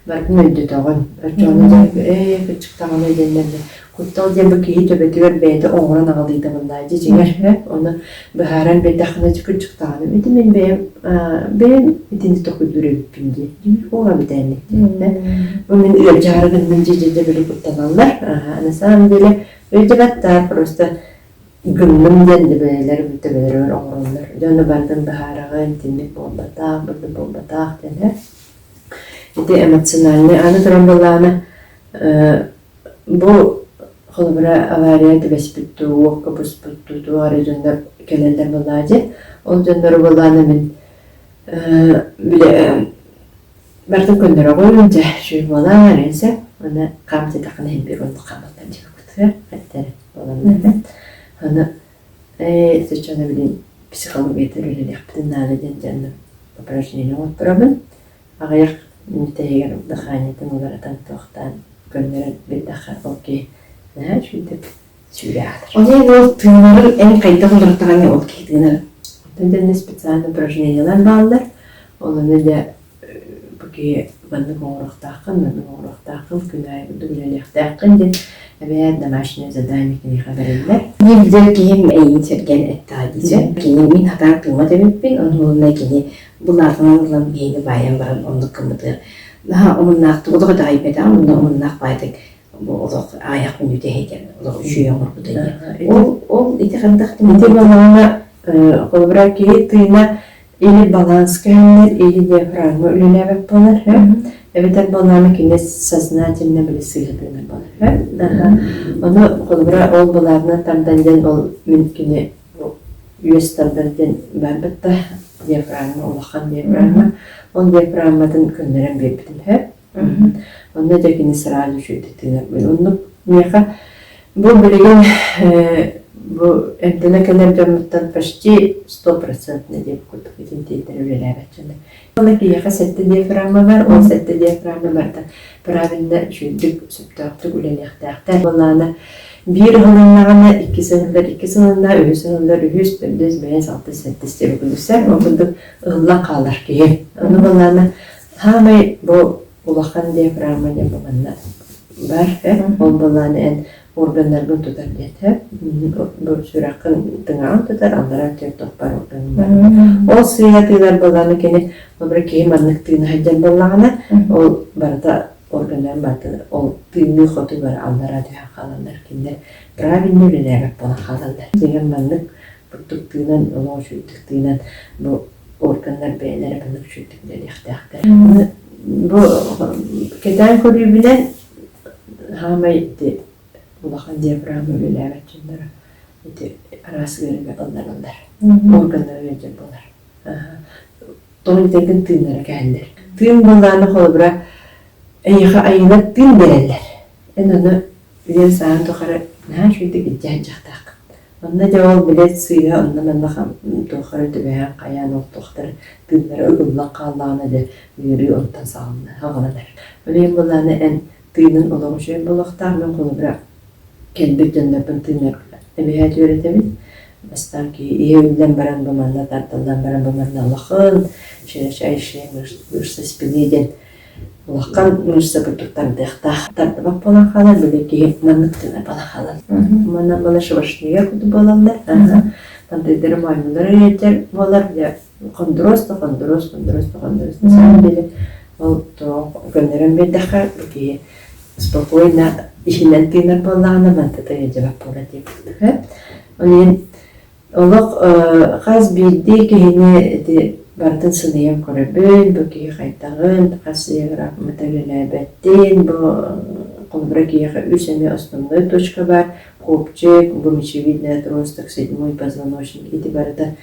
Bardın öldü tağın. Örçoğunu da küçük tağın edenlerle. Kuttal diyen bu keyi töbetiver beyde oğran ağlıydı bunlaydı. Ciğer onu baharan bedaqına küçük tağını. Edi men beyem etini tokudur öpümde. Oğa bir tane. Bu men ölçarıgından cecede böyle kutlananlar. Anasam böyle öldübattar prosta gümlüm dendi böyleler mütebeler oğranlar. Dönü bardın baharağın tinlik bombataq, burada bombataq denir. Edi emosyonalni anı durambalağını bu kolubra avariyat vespittu, oqqa busputtu, tuğarı döndür kelender balacı. O döndür balağını men bile bardın köndür oğuyunca şu balağın ense ona kamsi taqını hem bir onu qamaldan çıkı kutuyor. Hatteri balağını. Hani seçene bilin psikolog yeterli yaptın naleden canım operasyonu oturabın. Ağayak niteger daxanetin olaratan toxtan gönderin bir daxa okey. Ne şuydu сүйрәдір. Оны ол Тыынарын эн кайда кылдыртаган ол кейдинер. тендерне специальный упражнениялар балдар. Оны да бүке банны гоңрохтакын күнай дүгүлелехтакын деп әбәт домашнее задание кини хабарылар. Небдер кийим эйин серген эттадиже. Кийим мин хатар тыма дебиппин, онуна кини булардан кейини баян баран ондук кымыды. Наха омуннақты олығы да айбеда, омуннақ байдық олық аяқ мүнуде хекен, олық үші оңыр бұды. Ол ити қандақ Ити балана колбра кии тыйна или баланс кәнер, или диафрагма үлеләбек болар. Эбетен баланы кине сознательно біле сыйғытыны болар. Оны колбра ол баларына тардан ол мен кине үйес тардан барбытта диафрагма, олақан диафрагма. Он диафрагмадан күннерен беппитин. Оны да кине сразу жүйдетінер. Оны меха бұл білеген bu emtine kadar camıttan почти 100% deyip kurduk için teyitleri öyleler açıldı. Ondaki yaka sette diyafragma var, o sette diyafragma var da pravinde şüydük, süptüktük, ülelektaktar. Bunlarına bir hılınlarına iki sınırlar, ühü sınırlar, ühüs, dördüz, beyaz, altı, sette istevi kuduslar. O kuduk ığılla kalır ki. Onu bunlarına hamay bu ulaqan diyafragma yapımında var. O bunlarına en organlarını tutar diye. Bu sürakın tınağın tutar, anlara tüyüktük var organlar. O sıyatıylar balanı kene, obra keyim anlık tığını haccan balağına, o barada organların batı, o tığını xotu var, anlara tüyük kalanlar kender. Pravilni bilerek bana kalanlar. Tığın anlık, burtuk tığınan, onu şüydük tığınan, bu organlar beğenlere banlık şüydükleri ihtiyaklar. Bu keden koruyu bilen, hamaydı. Ulaqan diafragma ülelәр açınlara. Arası görüge allar. Organları verecek bolar. Doğru tekin tığınlara geldiler. Tığın bunlarını kolubra eyağa ayına tığın verirler. En onu üler sağın toqara ne şuydu gideceğin çaktaq. Onda cevap bile sıyla onda ben baxam toqara tübeğen qayan o toqtara tığınlara ıgılla qallağına da yürüyü ondan sağımda havalanır. Öyle bunlarını en tığının olağı şey bolaqtaq ben kolubra kelbek döndürpün tığınlar ebeyat öğretemiz. Bastan ki iyi önden baran bamanla tartaldan baran bamanla Allah'ın şöyle şey mırsı biliyden Allah'ın mırsı burtuktan dağda tartabak bolan kalan böyle ki manlık tığına bala kalan. Mandan bala şıvaşlıya kutu bolanlar. Tam dediri maymunlara yeter bolar ya kondrosta. Sen bile o gönderin bir daha ki spokojna işinden tığınar bolağına mantıda cevap bola deyip. Onun Олық қаз бейді кейіне бардың сынайын көрібін, бұл кей қайтағын, қасыйығырақ мұтағын әбәттен, бұл қолбыра кейіға үсәме основной точка бар, копчик, бұл мечевидный отросток, 7-й позвоночник, еті барыда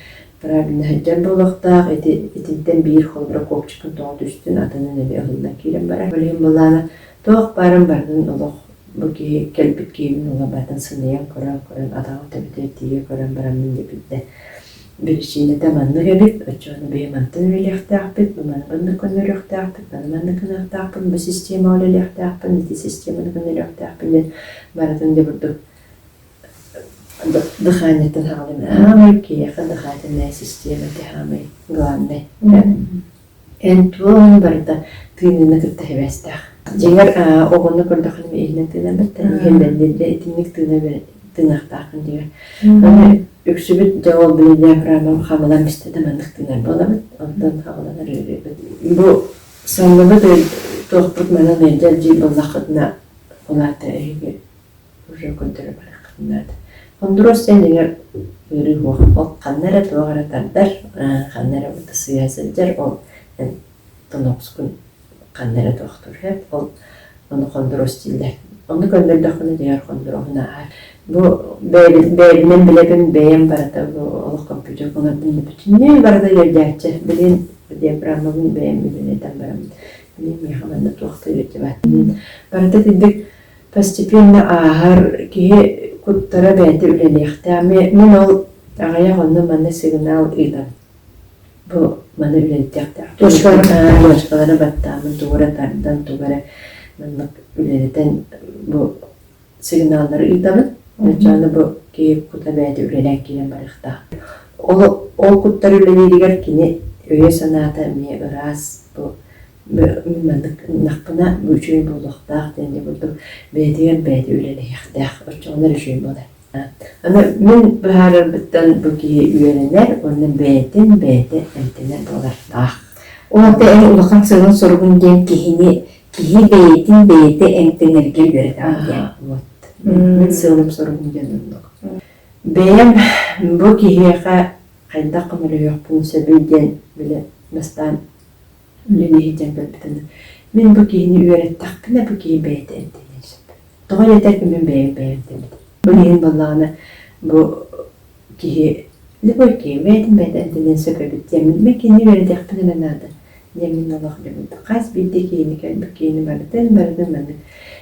правильно хаджан болықтақ, етінден бір қолбыра копчикін тоғыт үстін атының әбе ұғылына кейлен бара. Білген боланы тоқ барын бардың олық bu ki kelbit kimin ola batan sınıyan koran adamı tabi diye koran baran min de bir şeyine tamanlı gebip açanı beymantın öyle yahtaqbit bana konu yahtaqbit bana konu yahtaqbit bu sistemi öyle yahtaqbit bu sistemini konu yahtaqbit baratın de burada dxanetten halim ama ki yakın dxanetten sistemi tahamay glanne entun barata tığını kırta hevestaq Jengar oğunu kurdakını bir eğlen tığına batta, hembenlerle etinlik tığınaqtaqın diyor. Ama öksübüt cevap bile diafragmam havalan istedim anlık tığınar bolamıd, ondan havalanır öyle. Bu sanlığı da toqput mana vercel cibalaqıdına olatı eğge uca kundura balaqıdına. Konduros sen jengar yürü o qannara tuğara tardar, qannara bu siyasatçar o tonoqskun qannara doktor hep onu kondros diller. Onu gönderdiğini diğer kondrohuna. Bu beynin bilebin beyin barada bu Allah kompüter konardım bütün ne barada yerlerce bilin diafragmamın beyin bilinen baram. Benim yahamanda doktor yetibat. Barada dedik постепенно ahar ki kuttara bende üleniyhtami min ol ağaya onu bana signal ilan. Bu mana üleniyhtami. Başkalarına battamın tuğra tardan tuğra manlık üleniden bu signalları ilanın. Начаны бу кейіп кута бәді үлеләк кейен барықта. Ол куттар үлелерігер кені өйе саната ме ырас бу нақпына бүчөй болуқтақ дәнде бұлды бәдігер бәді үлеләйіқтақ. Очоғынар үшөй болады. Ана мен бәһәрі біттен бұ кейі үйеленер, оны бәдін бәді әмтенер болартақ. Оларда әр улақан сығын сұрғын ден кихи бәйетін бәйті әмтенерге көреді. Мен сығылым сұрғын ден ұндық. Бәйім бұ кейіға қайда қымылы yoqpun sebülden bile mestan üleleyeceğim ben. Men bu keyini öğrettik bile bu keyi beyde enteleşip. Doğal yeter ki ben beyim demedim. Öleyin vallahi bu keyi ne bu keyi beyde enteleşip sebebi ben keyini öğrettik bile nada. Yemin Allah demedim. Kaç bildi keyini bu keyini verdim ben.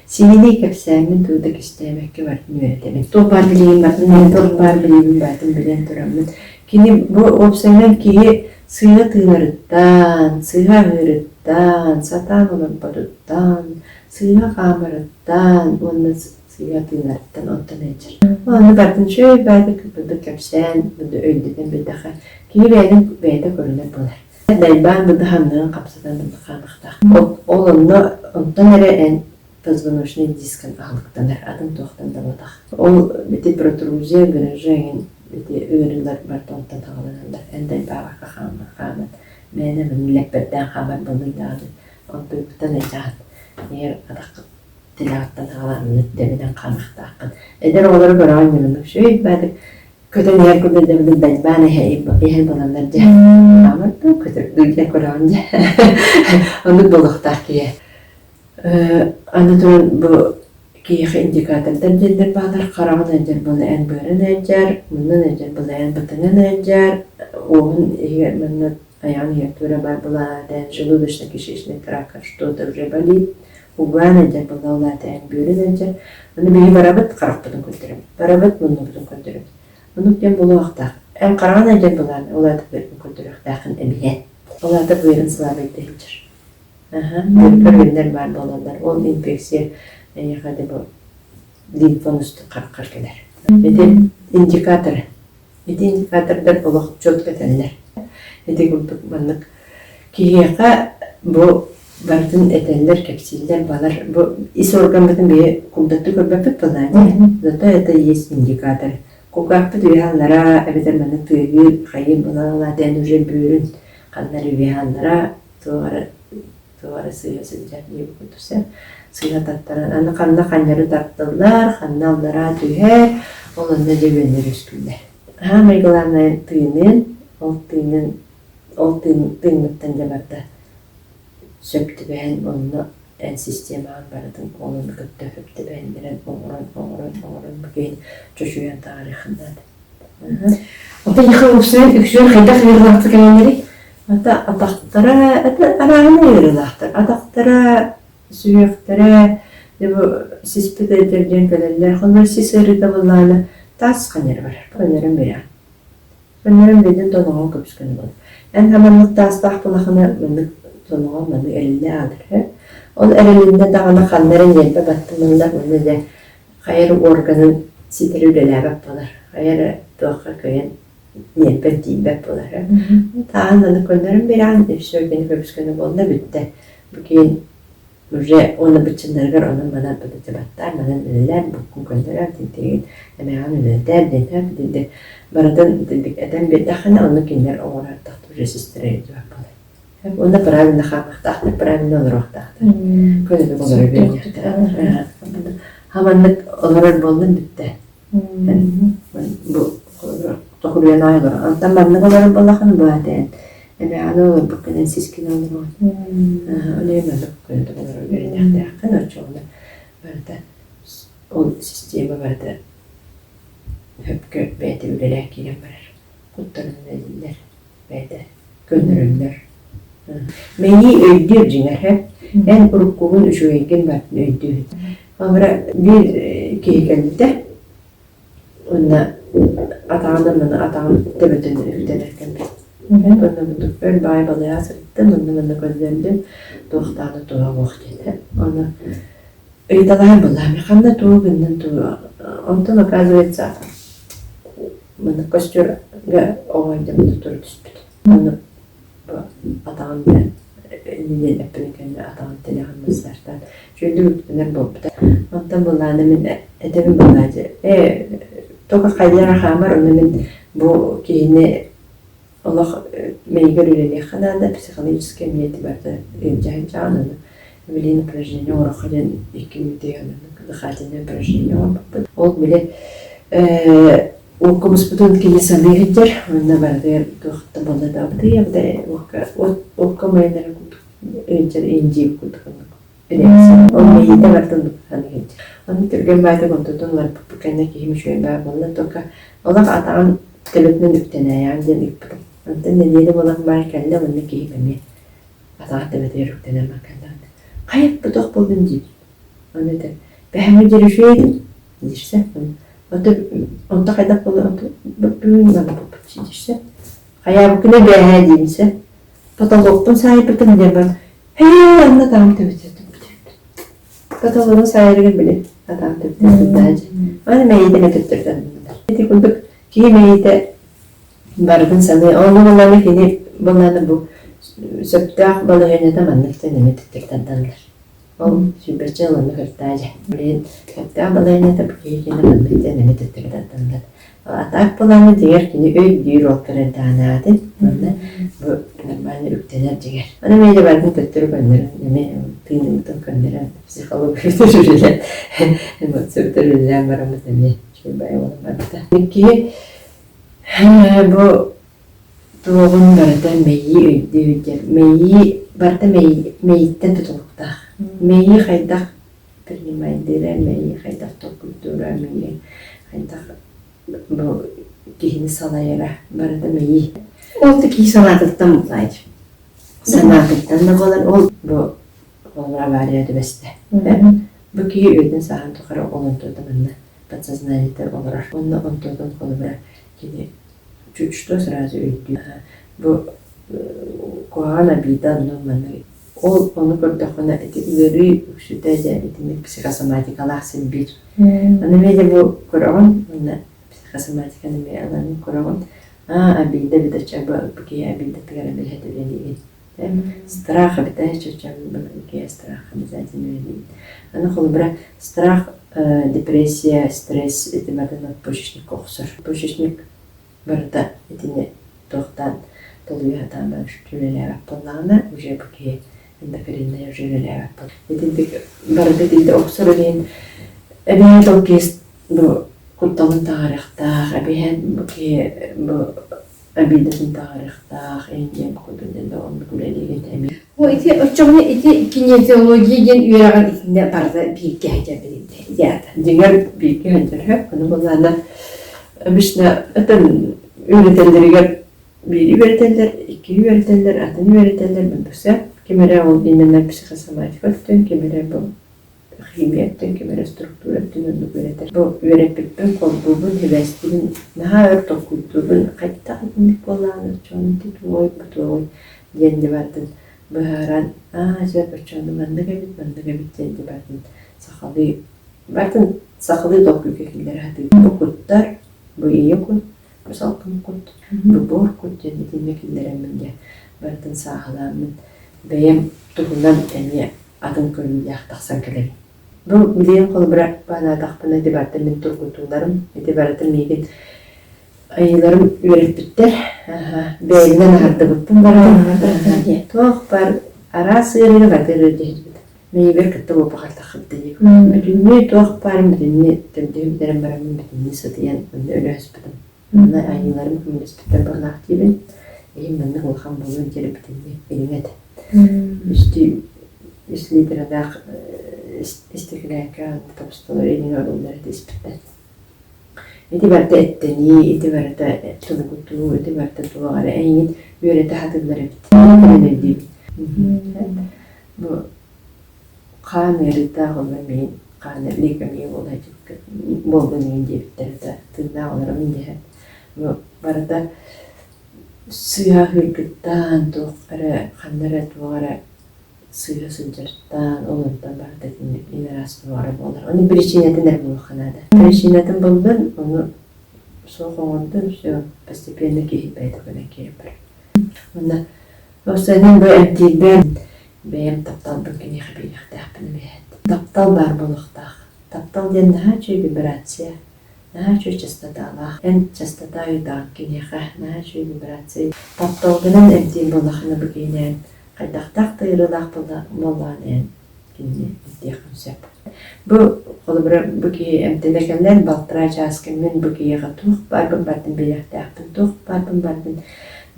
Sinili kapsamın tuğdak istemek ki var öğretelim. Topar bileyim ben bilen duramın. Kini bu opsiyonel ki sıyğa tığlarıttan, sıyğa hırıttan, satan olan barıttan, sıyğa kamarıttan, onun sıyğa tığlarıttan ondan ecir. Onu batın şöyle bade köpüdü kapsan, bunu öldüden bir daha. Kini beyde görünür bular. Delban bu da hamdığın kapsadan bunu kanıqtaq. Olunlu ondan ere en позвоночный дискін ағылықтанар, адым тоқтан да бодақ. Ол беті протрузия гүніржен беті өйрілер бар тоқтан тағыланандар. Әндай бағақа қамат. Мәні міні ләкбәттен қамат болуйдағы. Ол бөйбіттен әйтағын. Егер адақ тілағыттан тағыланын өттемеден қамақтақын. Әдер олары көраған емінік шөйт бәдік. Көтен ер күрді дәмдің бәлбәні ехел боландар жа. Қаматтың көтір дүлге көраған жа. Оны болуқтақ кие. Anadolu bu kıyıqı indikatordan jendir bağlar, qarağın encer bunu en börün encer, bunun encer bunu en bıtının encer, oğun eğer bunu ayağını yaktura var bula den желудочно кишечный тракт, что-то уже болит, уган encer bunu ola en börün encer, bunu beyi barabıt qaraq budun kötürüm, barabıt bunu budun kötürüm. Bunu den bulu vaqtaq, en qarağın encer bulan ola da börün kötürük, daqın emiyet, ola da börün sılabet değildir. Körgünler var olanlar. O infeksiya hadi bu limfonüstü qarqar gelir. Edi indikator. Edi indikatorlar olaq çok etenler. Edi güldük manlık. Kiyeqa bu bardın etenler, kapsiller balar. Bu is organların bir kumdatı körbepet balaydı. Zaten eda есть indikator. Kokakpı düğanlara, eveder manlık tüyü, kayın bulalar, denüce büyürün, kanları düğanlara, Tuğara sıyı sıcak diye bu kutusu. Sıyı tattıran. Anı kanına kanları tattılar, kanına onlara tüher, onunla cebenler üsküller. Meygalarına tüyünün, o tüyünlükten cebarda söptü ben onunla en sistemi anbardın, onun gıttı höptü ben bilen oğurun bugün çoşuyan tarihindadır. Ota yıkı opsiyon üksüyor, kıydak verilaktık elenleri? Ata ataqtara, arağını yırılahtır. Ataqtara, süyüktara, bu sispet ederden gelirler. Onlar siseri de bunlarla tas kanır var. Bunların biri. Bunların birinin tonuğun köpüskünü bulur. En hemenlik tas dağ bulağını tonuğun bunu elinde alır. Onun elinde dağına kanların yerbe battımında bunu da hayır organın siteri ülelebek bulur. Hayır doğuqa köyün yerbe diyebek bulur. Tağınlanı konuların bir an söylediğini köpüskünü bulduğunda bitti. Bugün onu bütünlerler onun bana bıdıcıbatlar, bana neler bukun konular dinleyin. Emeğanı neler dinler. Baradan dedik eden bir dağına onu kinler oğurar tahtı resistere ediyor. Onda правильно xaqtaqtır, правильно oluraqtaqtır. Köyle bir olur bir hamanlık olur boldun bitti. Bu tokuruyan ayılır. Antan banlık olur bollaqın bu aden. Emeğanı olur bu kenen siskin olur. Öyle yemelik köyle de olur bir dağın ölçüğünde. Böyle o sistemi böyle hep beyde ülelek yine var. Kutlarının eliller, beyde gönderürler. Meni öldür ciner hep. En urukkuğun üşüyken batın öldür. Ama bir keykeldi de onunla atağını tebetini üftelerken ben bulduk. Böyle baybalaya sırttım. Onunla gönderdim. Doğuktanı doğa vakti. Onu ыйталаһар булла механна туу гыннан туу онтон оказывается мына костюрга оойдем тур түспүт аны атаган нилен эппенекен атаган телеханнастартан жөйдү үктенер болбута онтон булланы мен этебин буллажы тока кайдара хамар оны мен бу кийини олох мейгер үлеле ханада психологическая мети барда жай жаны билин упражнение орохаден 2 минут дыхательное упражнение ол биле окумус бутун кини самигитер онна бардер тохта болда бдыя оккомайнер энчер инжи куткан ол мейде бартын ханигит оны түрген байда контотон бар пуккана кийим шөй бар болла тока олар атаган телетнен үктене янден иппут антен неде болан бар келде оны кийиме атаган телетер үктене макандан кайып буток болдун дип аны да бәһәме жиришейдин дирсе онта кайдак болду бүгүн гана болуп дирсе каябыкына бәһә деймсе потолоктун сайыпытын деп бар анда там төбөтөтүп потолоктун сайырыгын биле атам төбөтөтүп дажы аны мейде метөттөрдөн эти күндүк киймейде бардын саны оны буланы кини буланы бу сөптак балыгынада манныктан эметтерденлер ол сүйберчеланы кыртажы билен сөптак балыгынада букейкени манныктан эметтерденлер атак буланы дигер кини өй дүйрок керендаанады аны бу нормально үктенер дигер аны мейде бардын төттөрү көндөрүн эме тыйнымтын көндөрүн психология жүрүлөр эмоция төрүлөр барамыз эме чөйбай болмабыта ки бу туогун барда мейи өйдүгер мейи барда мейиттен тутулуктах мейи хайдах принимайдыра мейи хайдах токультура мейи хайдах бу кихини салайра барда мейи ол таки санатыттан булайт санатыттан да болар ол бу олра барыяды бесте бу ки өйдүн сахан тукара олонтуда мына подсознаниетер олар онна онтодон колбара кини чуть-что сразу өйдү бу коана бидан норманы ол оны көрдөкөна этилери үксүтөжө этимик психосоматикалар симбир аны меде бу көрөгөн мына психосоматиканы ме аланы көрөгөн абида бидачаба буки абида тегара билетелени страх битачача буки страх обязательно аны холбра страх депрессия стресс эти бардын почечник оксор почечник барда этине тохтан толуя там жүлелер аппалана уже буки эндокринная жүлелер аппал этинде барда дилде оксорген эбен толкес бу кутталын тарихтах эбен буки бу абидатын тарихтах энден кудунда он күлелеген эми о эти очогуна эти кинезиология ген үйраган итинде барда бийикке хажабылды ята дигер бийикке хажар аны булана обычно это үйрөтелдерге бири үйрөтелдер, iki үйрөтелдер, атын үйрөтелдер бundursa кемере ол именно психосоматика өттөн, кемере бұл химия өттөн, кемере структура өттөн өндік үйрөтер. Бұл үйрөппен қолбубын, хевестігін, наға өрток культурын қайтта қайтынлық болағын, чоны титуой, бутуой, денді бардын. Бұхаран, сөп өтчоны мандыға бит денді бардын. Бардын сақылы тоқ үлкекілдер хаты. Бұл құттар, бұл ие құт, бұл салқын құт, бұл бор құт, денді демекілдерін мінге бардын сағыламын. Бәйім тұғынан әне адын көрін яқтақсан кілер. Бұл білейін қолы бірақ бана дақпына дебарды мен тұрғытуларым, дебарды меген айыларым үйретпіттер. Бәйімнен арды бұттым барды. Тоқ бар ара сыйырығы ғадыры дейді. Мен бір кітті бұл бағарта қыпты дейіп. Бүтінне тоқ барым, бүтінне түрдеуімдерім барамын, бүтінне сытыян, үнді өлі өспідім. Мұна айыларым күмін өспіттер бағлақ дейбін. Ең мәнің ұлған болуын жері бүтінне елімеді. Если дредах истекляка табысталарының орынларды испиттен. Эти барда эттени, эти барда тунукуту, эти барда туағары әйін үйреті хатылары бітті. Бұл қан әріті ғылы мен, қан әрлігі мен болғын мен дебіттерді тыңда олары мен дейін. Бұл барда сыя хүргіттан туғары, қандары туғары сыйы сылжырттан, олонтан барда тинник инерасты бары болар. Оны причинетін әр болу қанады. Причинетін болдun, оны соқ оңырдun, все, постепенно кейіп бәйді кейіп бар. Оны, осыдан бұл әмтейден бәйім таптал бұл кенеғі бейіқтақ біні бәйді. Таптал бар болуқтақ. Таптал ден наға чөй вибрация, наға чөй частоталақ. Ән частота үйдақ кенеғі, наға чөй вибрация. Тапталдының әмтейін болуқыны бұл кейінен қайдақтақ тыйрылақ болуған ән кенне әмтейқін сөп. Бұл қолы бұл кей әмтелегенлер балтыра жаскенмен бұл кейіға туық барбын бардың бейіқтақпын, туық барбын бардың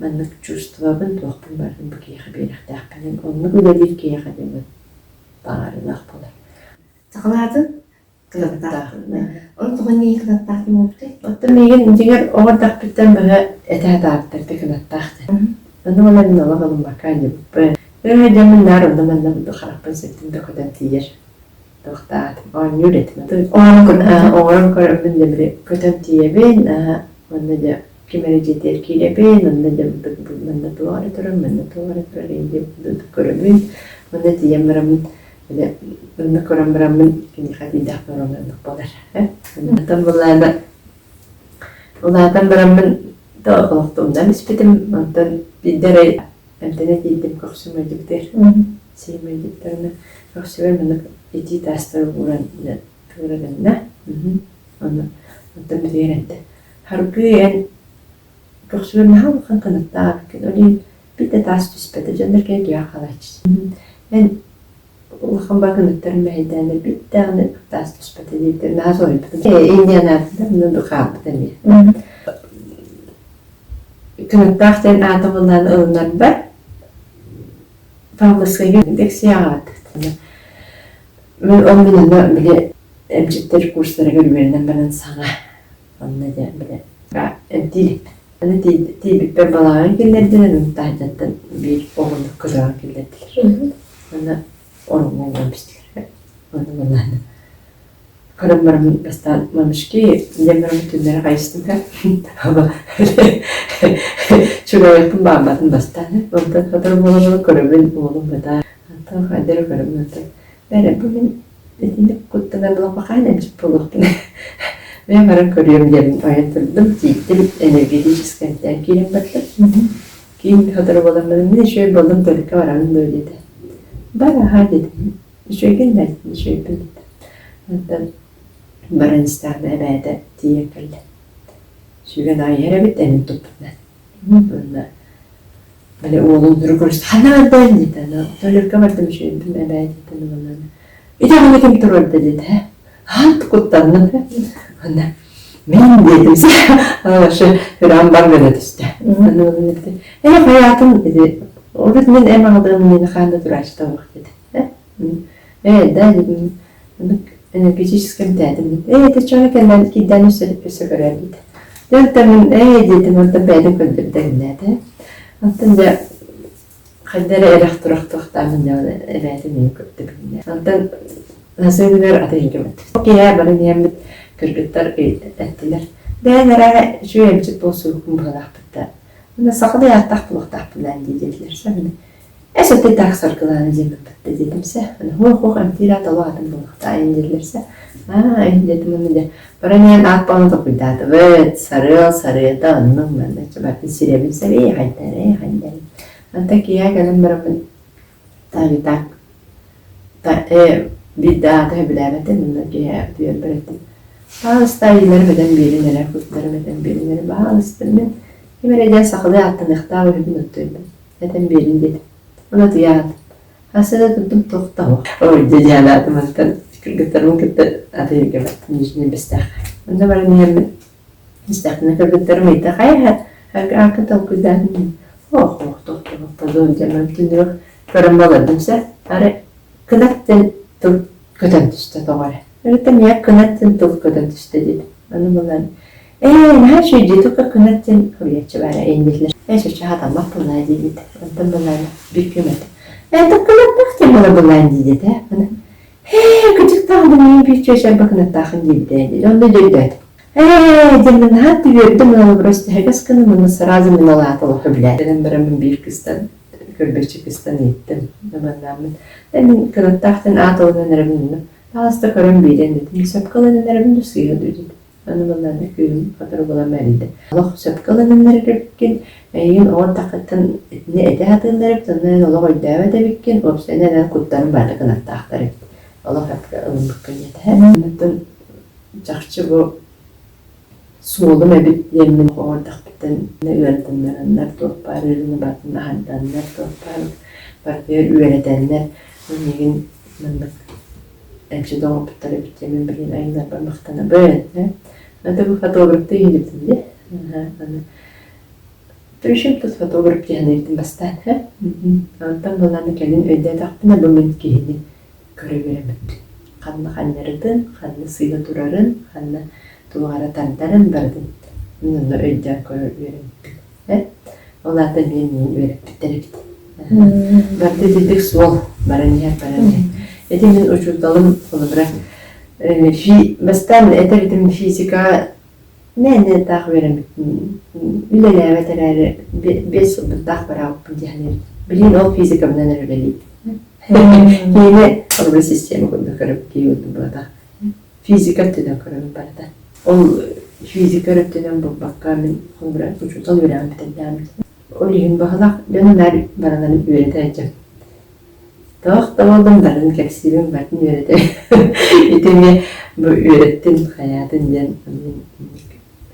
маннык чувствовын туақпын бардың бұл кейіға бейіқтақпын. Оны күлелер кейіға демін бағарылақ болар. Тақылардың кылаттақпын. Оны тұғын неге кылаттақпын өпті? Отты меген дегер оғырдақ біттен бұға әтәді аттарды кылаттақты. Оны оларын олағылым бақан деп. Өрі демін нар оны манна бұды қарақпын сеттімді көден тиер. Тоқтатым, оған үйретім. Оғырын көрімін де бірі көтен тиебен, онда де кемері жетер кейлебен, онда де бұдманда туғары тұрым, мында туғары тұрар, енді бұды көрімін, онда тием бірамын, бұны көрім бірамын, кені қадидақ бірамындық болар. Олардан бірамын тоғылықтымдан іспетім, ондан биддері әмтіне дейдім көксім өдіктер, сейм өдіктеріні көксімер мұны эти тастар буран тураганда оны бизер энди харгы эн көксүбөр махал канканаттаа олин бите тас түспеде жандерге яхалач мен улхан багынаттар мэйдэнэ биттаны тас түспеде дейдер назой индианатта мунду хаптани канаттахтен атамынан ылнар бар памлысыга дексиягат Мен он менен биле эмчиттер курстары көрбөрүнөн менен саңа. Онда да биле. Энтил. Аны тийбиппер балаган келдерден тажаттан бир огундук көргөн келдердилер. Аны орунган бистер. Аны менен. Карамарым бастан мамышки демерим түндөр кайыстым ка. Аба. Чугайпын бабатын бастан. Онда кадыр болону көрбөн болом бада. Ата кадыр көрбөн. Бәрі бүгін етіндік күттіні бұлақ бақайын әмшіп болуқтың. Мен баран көрерім дерін ойын тұрдым, дейттім энергетическен тән кейлем бәттім. Кейін қадыр боламын, мен шөй болдым төлікке барамын бөледі. Бар аға дедім, шөйген дәлдім, шөй бөледі. Ондан баран істағын әбәді тие кәлді. Шөйген айыр әбет әмін тұппынан. Бұнда Бәле оğlun duru görüştü. Hanna ben dedi. Tölürke vardım şöyle ben dedi ondan. İdağını kim turur dedi. Halt kutlandı. Ondan. Men dedim size. Ama şu hüram var böyle işte. Ondan dedi. Hayatım dedi. Orada men en aldığım yeni kanda duraçta var dedi. Evet dedim. Energetik dedim. Evet çok kendin giden üstü görer dedi. Dedim dedim orada benim gönderdim dedi. Антында қайдары әріқ тұрақтықтамын дәуді әрәді мен көпті біліне. Антын насыйлар атайынғы мәтті. Окея барын ембіт күргіттар әттілер. Дән әрі жүй әмчет болсы үкім бұлақ бітті. Мұны сақылы аттақ бұлықтақ бұлан дейділерсі. Әсетті тақсар қыланы земін бітті дедімсі. Хоқ әмтер аталы атым бұлықта әйіндерлерсі. Әйіндедім оны де. Барын ең ат балыңды құйдады. Вәт сарыды онның мәнді. Бәрін сиребін сәбей қайдары. Anta kia galan baraman tagi tak bir daha da bilemedim bunlar kia diyor bıraktım. Bazı tayları beden birinlere kutları beden birinlere bazı tırmen emerece saklı attın ihtar ve bir nottuydu. Beden birin dedim. Ona duyardım. Hasada tuttum tokta o. O cecalatım antan kırgıtlarımın kıttı atayır gemettim yüzüne bestak. Onda var niyem bestakına kırgıtlarımı ita kaya her akıta okudanım. Oh, pardon, canım tünür karambaladım Are kınattın tul kötü düştü doğru. Öğretim ya kınattın tul kötü düştü dedi. Anlamadım. Her şey dedi ki kınattın kuriyatçı var endişler. Şu çağda mahpullar dedi. Anlamadım bir kıymet. De kınattın bana bunlar dedi. Küçük dağdım bir çeşit bakın dağın dedi. Onu dedi. Демнің хатты бердім, оны просто хэгэс күні мұны сразу мен олатылы хүблі. Дедім бірімін бір кыстан көрбөчүкүстан иттим. Наманнамын. Мен кыраттахтан атылынан эребин. Таста көрөм бирен дедим. Сөпкаланын эребин дусуя дедим. Анымаланы күйüm қатыры бола мәрейді. Алақ сөпкаланын әріпкен, әйін оған тақыттан не әді атылын әріп, тоннан олақ ойдәуі де беккен, опсайын әдән құттарын барды қынатты ақтар еді. Олақ әпкі ылын бүккен еді. Әнеттен жақшы бұл суылым әбіт емін оғырдақ біттен үйәрдінлерінлер, тоқпар үріні батын ағанданлар, тоқпар барды үйәрденлер, өнеген мұндық әмші доңы бұттары біттемен білген айынлар бар мақтана бөйін. Это был фотограф, ты видишь, да? Причем тут фотограф тягнет бастан, ха? Там была на колен өйдә тaqtına bu мен киһини көрөбөрөмөт. Ханна ханнарыдын, ханна сыйга турарын, ханна тугара тантарын бардын. Мунда өйдә көрөбөрөмөт. Оларда мен өйрөптүрөбүт. Барды дедик сол барanya. Эти мен учуталым олбра. Бастан это битим физика не так верим. Билелер ветерер без так барау пудяхнер. Билин ол физика менен эрбелит. Yine orada sistemi kurduk kiyordum burada. Fizika tüden kurarım burada. O fizika tüden bu bakkarın kumra uçutal veren bitenden. O lihin bakalak dönümler baranların üreteceğim. Tamam darın keksibim batın ürete. İtemi bu ürettin hayatın yan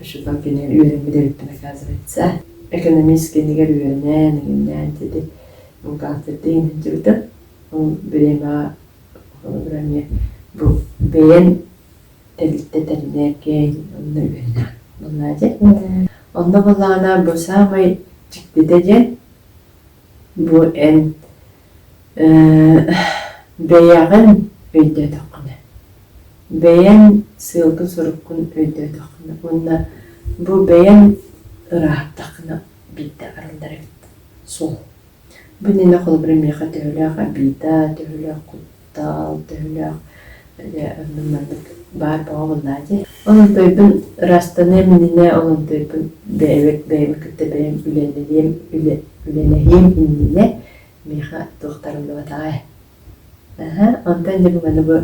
şu bakınlar üretimi de bitmek hazır etse. Ekonomist kendiler üretinen dedi. Bu kastettiğim hücrede. Birima hologramya bu beğen telikte terlerken onları verna. Bunlarca. Onda balana bu samay çıktı diyecek. Bu en beğen öyle takını. Beğen sılgı sorukun öyle takını. Onda bu beğen rahat takını bitti arındır sol. Bunun nakol birimiha tevlak abita, tevlak kuttal, tevlak numaralık bar bağımlılardı. Onun toyun rastane minine, onun toyun beyvek kıtta beyim üleneyim indine miha doktorumda vatay. Ondan da bu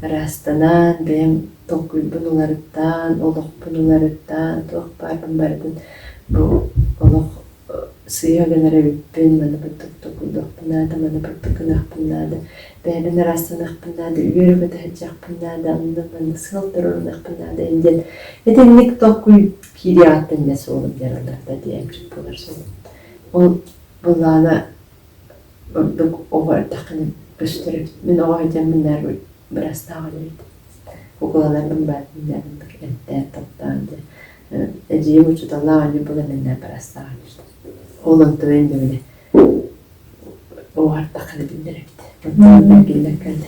rastanan beyim tokul bunularıttan, oluk bunularıttan, tok parım bardın bu oluk Sıyha genere bippin, mana bertuk dokpinada, mana bertuknakpinada, beyden rastanakpinada, üyeri betahacakpinada, anda mana sıltırılnakpinada indel. Edenlik tokuy kiriyatın nesi olum yaralarda diyemcik bular solum. O bulana orduk oğar takını gösterip, min oğaycan minler biraz dağılıydı. Okulalarının batınlarının enter toptandı. Eciye uçut Allah'ını bulan minler biraz dağılıydı. Olan tövende bile o harta kalbimde bitti. Ondan gelmek geldi.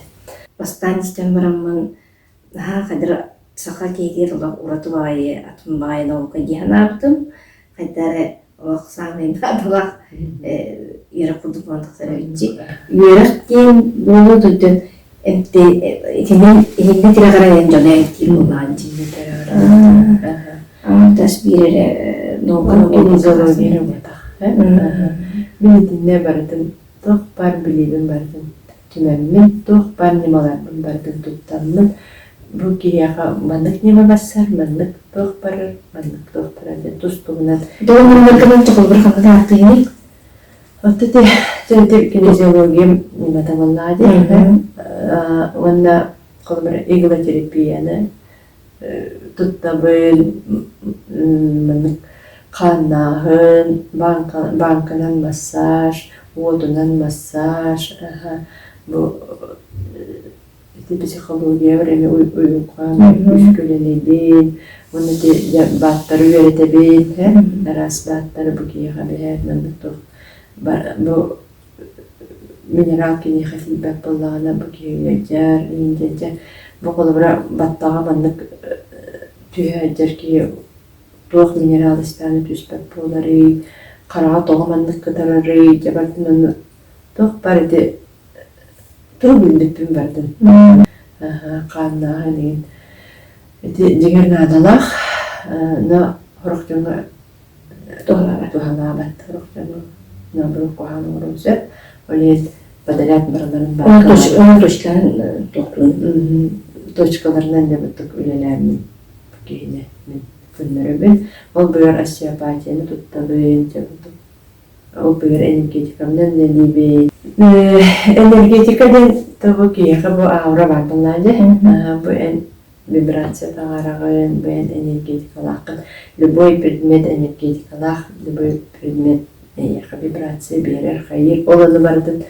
Bastan istem baramın daha kadar saka keydir olarak uratu bayi atın bayına o kagihan yaptım. Kadar o kısamayın kadar yara kurduk mantıkları bitti. Yarattığım bunu duydum. İtinin tira karayan canı ettiğim olan içinde terör. Tasbirere nokan Olizologiye batak. Beni dinle bardın. Toh par bilibim bardın. Tümemmin toh par nimalarım bardın tuttamın. Bu kiyaha manlık nima basar, manlık toh parar, manlık toh parar. Tustuğundan. Doğum markanın tukul bir kanka artığını. Hatta de çünkü kineziyologiyam nima tamamladı. Valla kalbara igla terapiyana tuttabın manlık kanahın, bankanan masaj, odundan masaj, bu psikolojiye öyle uyukan, müşkülenedin, onu da batları öğretebil, aras batları bu ki haber manlık to, bu mineral kini hafif Allah'ına bu ki yacar, incecer, bu kolabra battağa manlık tüyhacer ki Tuğ mineral istanı tüspek poları, karağa toğamanlık kıtararı, jabartın tuğ barıdı, tuğ gündüpüm bardın. Kanna hanin. Jiger nadalak, na horokcanı tuğalabat, horokcanı набру кухан урусет олен подалят бараларын Onu tuşların toplum. точкаларынан да бутук үлеләмин кейне мен күннөрөбүн ол быгар остеопатияны туттабын жабутук ол быгар энергетикамдан нелибин энергетикаден табу кияка бу аура бар булнады бу эн вибрация таңарагын бу эн энергетикалакын любой предмет энергетикалак любой предмет яка вибрация берер хайыр оланы бардын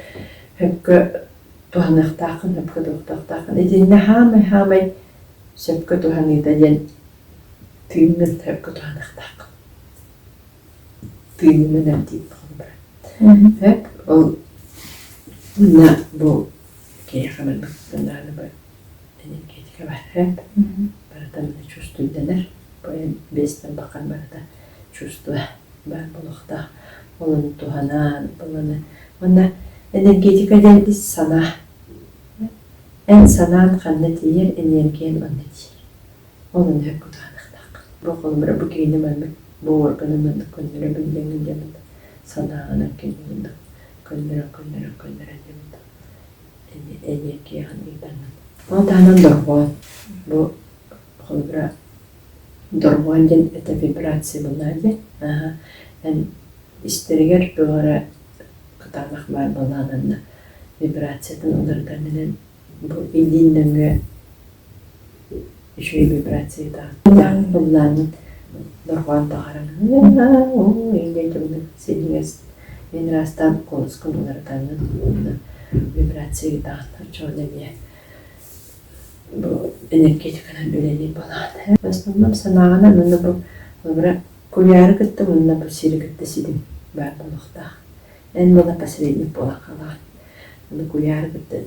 хөккө туханактакын хөккө тухтактакын эдинне хамай сөпкө туханытаден тыймын хөккө туханактакын тыймын дип хөп ол на бу кияхамын бактананы бар энергетика бар хөп баратан чувствуйданар бу бестен бакан барата чувство бар булукта олын туханан буланы мына энергетикаден ис сана эн санаан канна тиер энергиен онна тиер олын хөккө туханактак бу колумра бу кейне ман бу органын көндөрө билдеңин демин санаанын кенин көндөрө демин энергияны иданын ол танын доргон бу колумра доргонден это вибрация булнады эн истергер бөгөрө кытанак бар баланын вибрациятын улардан менен бу илдиндеңе еще вибрация да буланын доргон тагараны о инден сидиңес мен растан колускун улардан вибрация да чоолеме бу энергетиканан үлени баланы в основном санагана мына бу олбра куяр кытты мына бу сиригитте сидим бар болукта эн бала посредник бола калган мына куяр кытты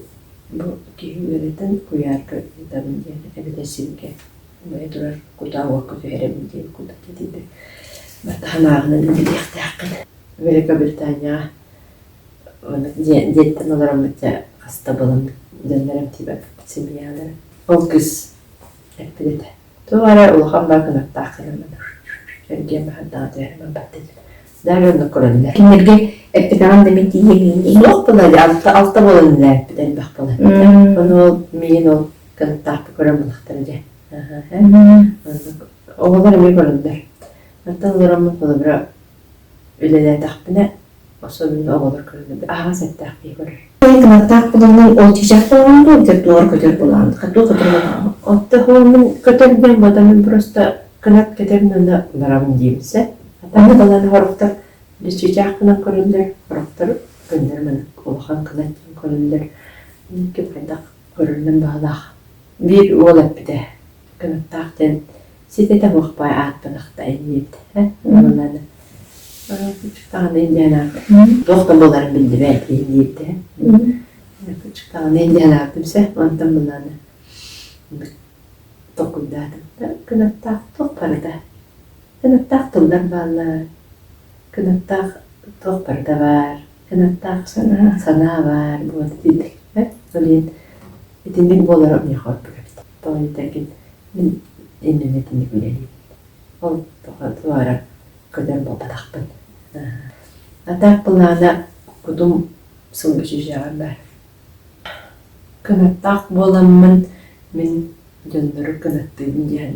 бу кийүүрүтен куярка табын ден эбедесинге бай турар кутауа көтөрөм ден кута кетиди батанагын билектакын Великобритания деттен оларым бите хаста болам денлерим тибет семьялары ол кыз эппедете туара улхан бакын тахырым эрген бахада дерем баттет дагы көрөнлөр Kimlerge epidemiyan demek diyemeyim. Yok buna altta bolun ne epidemi bak bula onu min ol kın tahpı körüm bulaktırıcı oğullar emeği görünler hatta oğullarımın bula bira öleler tahpına o sorunlu oğullar görünler ağa set tahpıyı görür Kınatak bulanın olacak bulandı, bir doğru kötü bulandı. Katı kötü bulandı. Otta hoğumun kötülüğün badamın prosta kınat keterimden baramın diyeyimse hatta balanı horuktar düşecek kınan görünler horuktar göndermen olağan kınat görünler ki fayda görünlen bağlaq bir oğlap bir de kınattaqten sitete boğbay atpınaqta eniyipti onlarını küçükten indiyanar doğdan bolarım bildi belki eniyipti küçükten indiyanardımsa ondan bunlarını dokuydadım kınattaq toqparda kınattaq tullar bağlar kınattaq toqparda var kınattaq sana var bu dedik Solien etinlik bolarım ne hor bugün. Tabii tekin min internetin gülelim. Ol tuara kadar baba takpın. Atak bulana kudum sunguşacağım ben. Kınatak bolamın min döndürü kınattığım yani.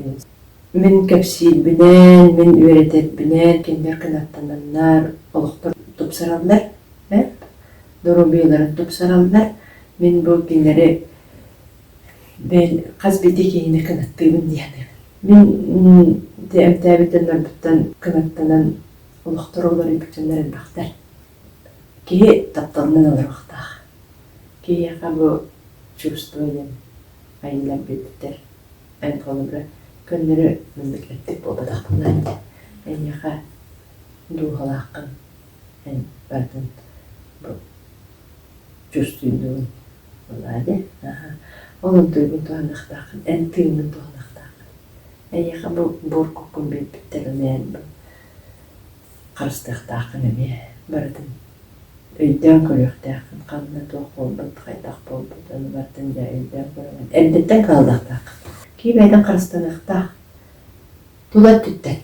Min kapsil binen, min üretip binen, kinder kınattananlar, oluktur tupsaranlar, dorubiyaların tupsaranlar. Min bu günleri ben kazbeti keyine kınattığım diyelim. Min temtabitenler bütten kınattanan uluqtur oğları bütünlerin baktar. Ki taptalının olur vakta. Ki yaka bu çustuğun ayınlar bütütter. En kolumra günleri mümkünettik bu badak bunlardı. En yaka duhalakın. En bardın bu çustuğun Olade, onun duygun tuhanaqtaqın, en tığının tuhanaqtaqın. En yaqa bu borkukun bir bitterleyen bu qarıstaqtaqın eme, baradın öydden körüqtaqın, qanına toq olbut, qaytaq bolbut, onu baradın ja öydden körüqtaqın, elbetten kaldaqtaqın. Ki beyden qarıstanaqtaq, tulat tütten.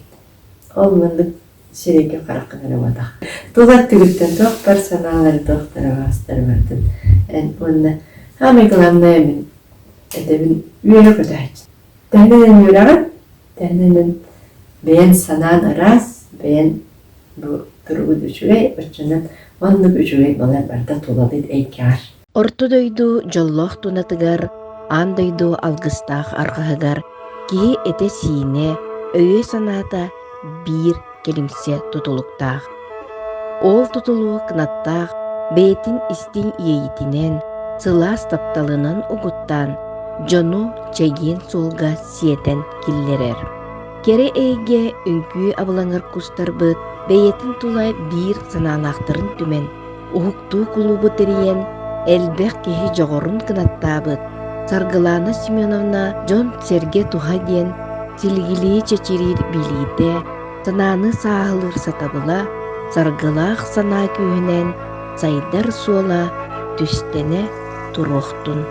Olmandık сиреге каракканарабатах. Тугат түгүттен тоқтар санаалары тоқтара бастар бартын. Онна самый главное мен эдебин үйрө көтөч. Тәненен үйрөгөн, тәненен бен санаан арас, бен бу тургу дүчүгей, очунан онну бүчүгей балар барда туладыйд эйкар. Орто дойду жоллох тунатыгар, ан дойду алгыстаах аргаһыгар, киһи эте сиине, өйө санаата биир келимсе тутулуктаах. Ол тутулуу кынаттаах, бэйэтин истиң иэйитинен, сылаас тапталынан угуттан, жону чайгиен солга сиэтен киллерер. Кере эйге үңкүү абылаңар кустарбыт, бэйэтин тулай биир санаалаахтарын түмен, ухуктуу кулубут эриен, элбэх киһи жоғорун кынаттаабыт. Саргылана Семеновна Жон Серге туха диэн силгилии чечирир билиите, санааны саахылыр сатабыла, саргылаах санаа күүһүнэн сайдар суола түстене турохтун